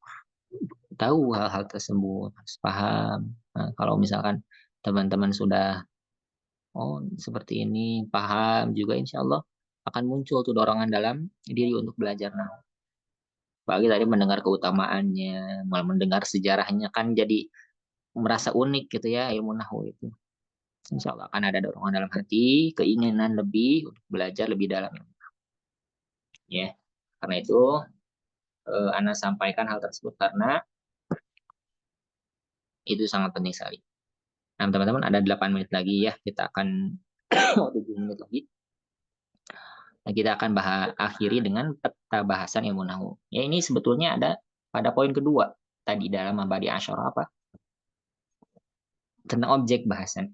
tahu hal-hal tersebut, harus paham. Nah, kalau misalkan teman-teman sudah seperti ini, paham juga, insya Allah akan muncul tuh dorongan dalam diri untuk belajar. Nah, bagi tadi mendengar keutamaannya, malah mendengar sejarahnya, kan jadi merasa unik gitu ya ilmu nahwu itu. Insya Allah akan ada dorongan dalam hati, keinginan lebih untuk belajar lebih dalam. Ya, karena itu Ana sampaikan hal tersebut karena itu sangat penting sekali. Nah, teman-teman ada 8 menit lagi ya, kita akan 7 menit lagi. Nah, kita akan akhiri dengan peta bahasan ilmu nahwu. Ya, ini sebetulnya ada pada poin kedua tadi dalam mabadi asyara apa? Tentang objek bahasan.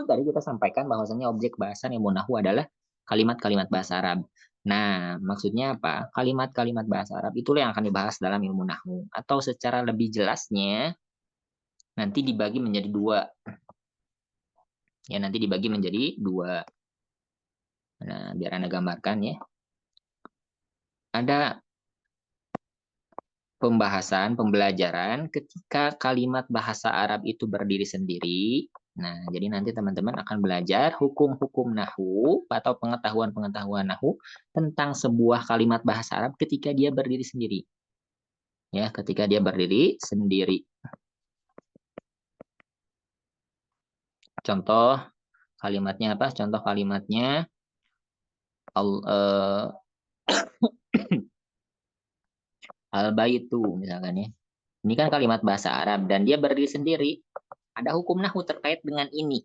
Tadi kita sampaikan bahwasanya objek bahasan ilmu nahwu adalah kalimat-kalimat bahasa Arab. Nah, maksudnya apa? Kalimat-kalimat bahasa Arab itulah yang akan dibahas dalam ilmu nahwu. Atau secara lebih jelasnya, nanti dibagi menjadi dua. Ya, nanti dibagi menjadi dua. Nah, biar Anda gambarkan ya. Ada pembelajaran ketika kalimat bahasa Arab itu berdiri sendiri. Nah, jadi nanti teman-teman akan belajar hukum-hukum nahwu atau pengetahuan-pengetahuan nahwu tentang sebuah kalimat bahasa Arab ketika dia berdiri sendiri. Ya, ketika dia berdiri sendiri. Contoh kalimatnya apa? Contoh kalimatnya al-baitu misalkan ya. Ini kan kalimat bahasa Arab dan dia berdiri sendiri. Ada hukum nahwu terkait dengan ini.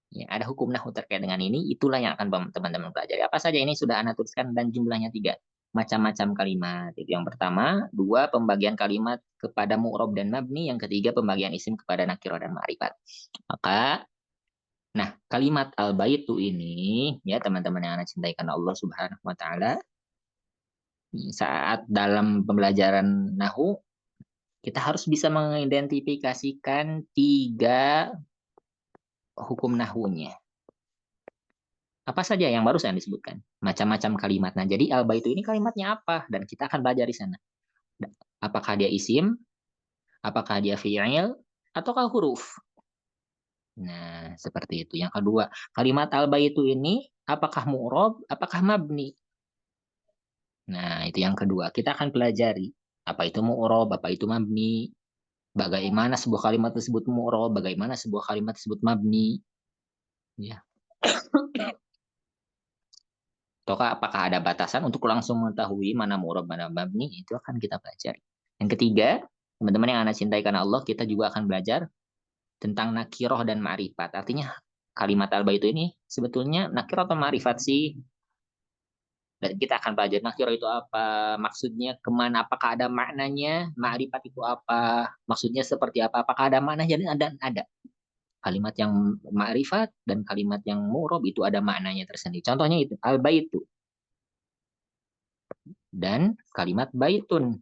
Ya, ada hukum nahwu terkait dengan ini, itulah yang akan teman-teman pelajari. Apa saja ini sudah Anda tuliskan dan jumlahnya 3. Macam-macam kalimat. Itu yang pertama. 2, pembagian kalimat kepada mu'rob dan mabni. Yang ketiga, pembagian isim kepada nakirah dan ma'rifat. Maka, nah, kalimat al-baitu ini, ya teman-teman yang Anda cintai karena Allah Subhanahu wa Ta'ala, saat dalam pembelajaran nahwu, kita harus bisa mengidentifikasikan 3 hukum nahwunya. Apa saja yang baru saya disebutkan? Macam-macam kalimat. Nah, jadi al-baitu ini kalimatnya apa? Dan kita akan belajar di sana. Apakah dia isim? Apakah dia fi'il? Ataukah huruf? Nah, seperti itu. Yang kedua, kalimat al-baitu ini apakah mu'rob? Apakah mabni? Nah, itu yang kedua. Kita akan pelajari apa itu mu'rob, apa itu mabni, bagaimana sebuah kalimat tersebut mu'rob, bagaimana sebuah kalimat tersebut mabni. Ya. Ataukah apakah ada batasan untuk langsung mengetahui mana mu'rab, mana mabni? Itu akan kita pelajari. Yang ketiga, teman-teman yang anak cintai karena Allah, kita juga akan belajar tentang nakiroh dan ma'rifat. Artinya kalimat al-baitu ini sebetulnya nakiroh atau ma'rifat sih? Dan kita akan belajar nakiro itu apa, maksudnya kemana, apakah ada maknanya, ma'rifat itu apa, maksudnya seperti apa, apakah ada makna, jadi ada. Kalimat yang ma'rifat dan kalimat yang mu'rob itu ada maknanya tersendiri. Contohnya itu, al-baitu. Dan kalimat baitun.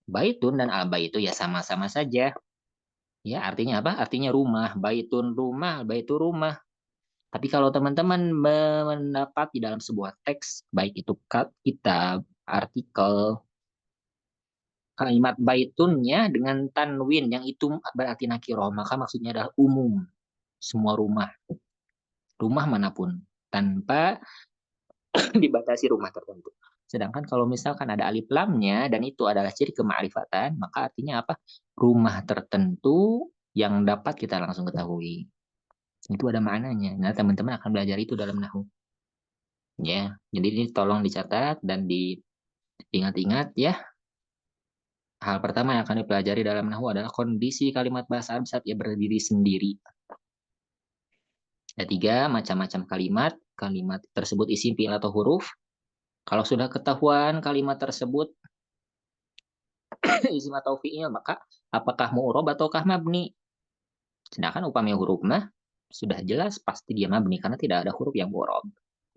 Baitun dan al-baitu ya sama-sama saja. Ya, artinya apa? Artinya rumah. Baitun rumah, baitu rumah. Tapi kalau teman-teman mendapat di dalam sebuah teks, baik itu kitab, artikel, kalimat baitunnya dengan tanwin yang itu berarti nakiro, maka maksudnya adalah umum, semua rumah manapun, tanpa dibatasi rumah tertentu. Sedangkan kalau misalkan ada alif lamnya dan itu adalah ciri kemakrifatan, maka artinya apa? Rumah tertentu yang dapat kita langsung ketahui. Itu ada maknanya. Nah, teman-teman akan belajar itu dalam nahu. Ya, jadi ini tolong dicatat dan diingat-ingat ya. Hal pertama yang akan dipelajari dalam nahu adalah kondisi kalimat bahasa Arab saat ia berdiri sendiri. Ada 3 macam-macam kalimat. Kalimat tersebut isim, fi'il, atau huruf. Kalau sudah ketahuan kalimat tersebut isim atau fi'il, maka apakah mu'rob ataukah mabni? Sedangkan upamanya huruf mah sudah jelas pasti dia mabni karena tidak ada huruf yang mu'rob.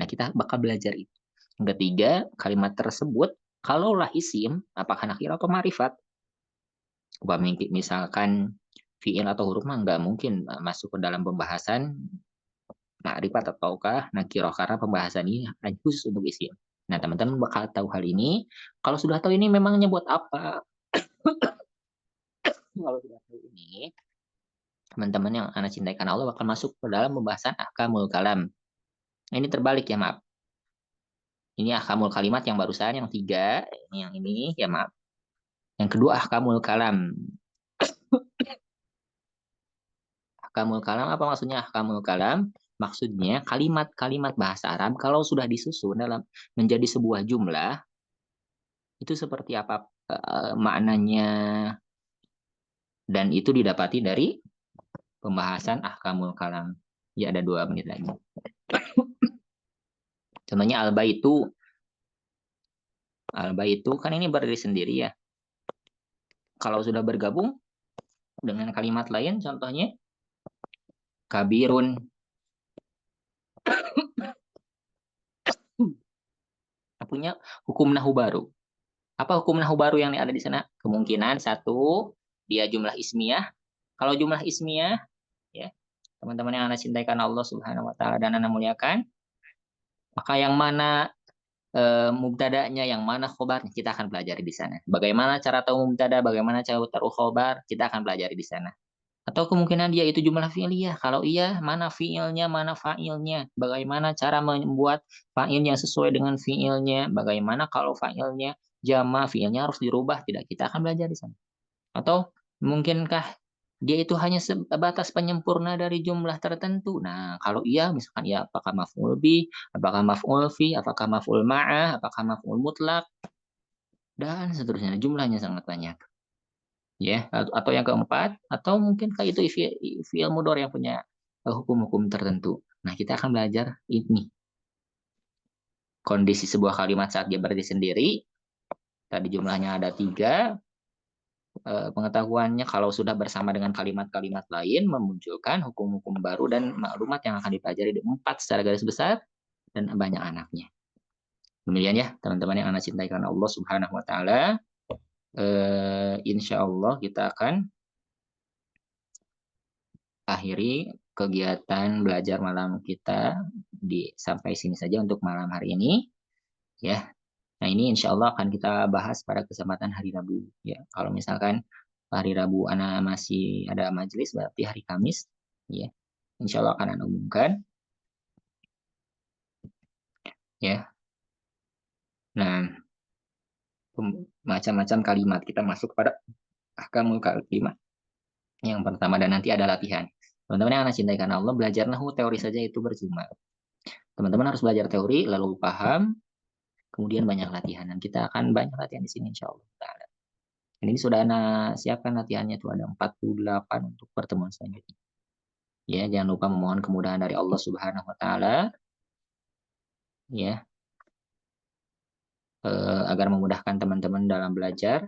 Nah, kita bakal belajar itu. Yang ketiga, kalimat tersebut kalaulah isim, apakah nakir atau ma'rifat? Upamanya misalkan fi'il atau huruf mah nggak mungkin masuk ke dalam pembahasan ma'rifat ataukah nakirah karena pembahasan ini hanya khusus untuk isim. Nah, teman-teman bakal tahu hal ini. Kalau sudah tahu ini memangnya buat apa? Kalau sudah tahu ini, teman-teman yang anak cintai karena Allah bakal masuk ke dalam pembahasan ahkamul kalam. Nah, ini terbalik ya, maaf. Ini ahkamul kalimat yang barusan, yang 3. Ini yang ini, ya maaf. Yang kedua ahkamul kalam. Ahkamul kalam apa maksudnya ahkamul kalam? Maksudnya kalimat-kalimat bahasa Arab kalau sudah disusun dalam menjadi sebuah jumlah, itu seperti apa maknanya, dan itu didapati dari pembahasan ahkamul kalam. Ya, ada 2 menit lagi. Contohnya alba itu kan ini berdiri sendiri ya. Kalau sudah bergabung dengan kalimat lain, contohnya kabirun, punya hukum nahu baru. Apa hukum nahu baru yang ada di sana? Kemungkinan 1, dia jumlah ismiyah. Kalau jumlah ismiyah, ya teman-teman yang anda cintai karena Allah Subhanahu Wa Taala dan anda muliakan, maka yang mana mubtada'nya, yang mana khobarnya, kita akan pelajari di sana. Bagaimana cara tahu mubtada, bagaimana cara tahu khobar, kita akan pelajari di sana. Atau kemungkinan dia itu jumlah fi'liyah. Kalau iya, mana fi'ilnya, mana fa'ilnya. Bagaimana cara membuat fa'il yang sesuai dengan fi'ilnya. Bagaimana kalau fa'ilnya jama, fi'ilnya harus dirubah. Tidak, kita akan belajar di sana. Atau mungkinkah dia itu hanya sebatas penyempurna dari jumlah tertentu. Nah, kalau iya, misalkan ya, apakah maf'ul bi, apakah maf'ul fi, apakah maf'ul ma'ah, apakah maf'ul mutlak, dan seterusnya. Jumlahnya sangat banyak. Ya, atau yang keempat, atau mungkinkah itu fi'il mudhari yang punya hukum-hukum tertentu. Nah, kita akan belajar ini. Kondisi sebuah kalimat saat dia berdiri sendiri. Tadi jumlahnya ada 3. Pengetahuannya kalau sudah bersama dengan kalimat-kalimat lain memunculkan hukum-hukum baru dan maklumat yang akan dipelajari di 4 secara garis besar dan banyak anaknya. Demikian ya, teman-teman yang anak cintai karena Allah Subhanahu Wa Taala. Insya Allah kita akan akhiri kegiatan belajar malam kita sampai sini saja untuk malam hari ini ya. Nah, ini insya Allah akan kita bahas pada kesempatan hari Rabu ya. Kalau misalkan hari Rabu ana masih ada majelis, berarti hari Kamis ya. Insya Allah akan ana umumkan ya. Nah, macam-macam kalimat kita masuk pada ahkamul kalimat yang pertama, dan nanti ada latihan. Teman-teman yang anak cintai karena Allah, belajar nahu teori saja itu percuma. Teman-teman harus belajar teori, lalu paham, kemudian banyak latihan. Dan kita akan banyak latihan di sini insya Allah. Ini sudah Ana siapkan latihannya tuh ada 48 untuk pertemuan selanjutnya. Ya, jangan lupa memohon kemudahan dari Allah Subhanahu wa taala ya, agar memudahkan teman-teman dalam belajar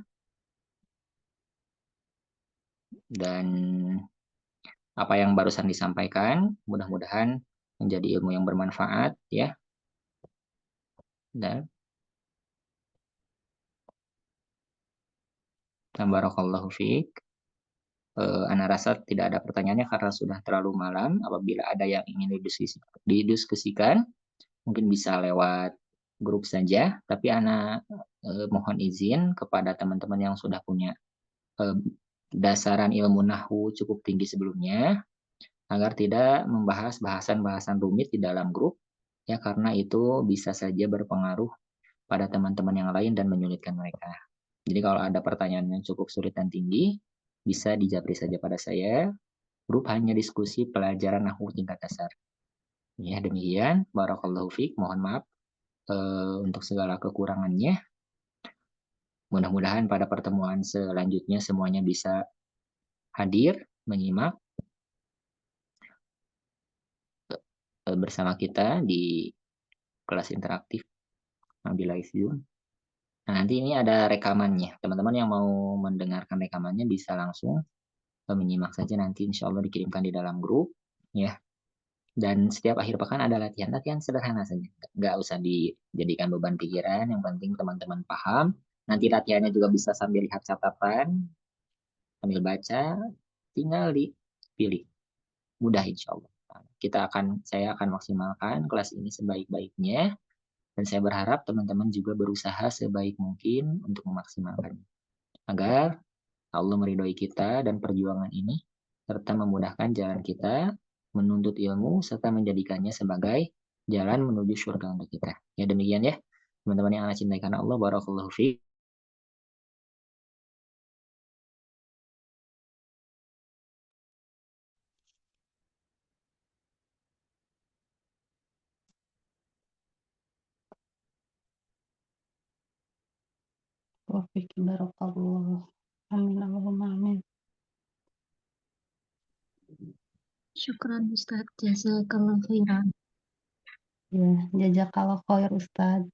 dan apa yang barusan disampaikan mudah-mudahan menjadi ilmu yang bermanfaat ya. Dan barakallahu fiik. Ana rasa tidak ada pertanyaannya karena sudah terlalu malam. Apabila ada yang ingin didiskusikan, mungkin bisa lewat grup saja. Tapi Ana mohon izin kepada teman-teman yang sudah punya eh, dasaran ilmu nahwu cukup tinggi sebelumnya, agar tidak membahas bahasan-bahasan rumit di dalam grup, ya karena itu bisa saja berpengaruh pada teman-teman yang lain dan menyulitkan mereka. Jadi kalau ada pertanyaan yang cukup sulit dan tinggi, bisa dijabri saja pada saya. Grup hanya diskusi pelajaran nahwu tingkat dasar. Ya, demikian. Barakallahu fiik. Mohon maaf untuk segala kekurangannya. Mudah-mudahan pada pertemuan selanjutnya semuanya bisa hadir, menyimak bersama kita di kelas interaktif Nabila Zoom. Nah, nanti ini ada rekamannya. Teman-teman yang mau mendengarkan rekamannya bisa langsung menyimak saja nanti insya Allah dikirimkan di dalam grup ya. Dan setiap akhir pekan ada latihan-latihan sederhana saja. Nggak usah dijadikan beban pikiran, yang penting teman-teman paham. Nanti latihannya juga bisa sambil lihat catatan, sambil baca, tinggal dipilih. Mudah insya Allah. Saya akan maksimalkan kelas ini sebaik-baiknya. Dan saya berharap teman-teman juga berusaha sebaik mungkin untuk memaksimalkannya. Agar Allah meridhoi kita dan perjuangan ini, serta memudahkan jalan kita menuntut ilmu, serta menjadikannya sebagai jalan menuju surga untuk kita. Ya demikian ya, teman-teman yang Allah cintai karena Allah, barakallahu fiik. Wafik barakallah. Amin Allahumma amin. Syukran Ustaz, jazakallah khairan. Ya, jazakallah khair Ustaz.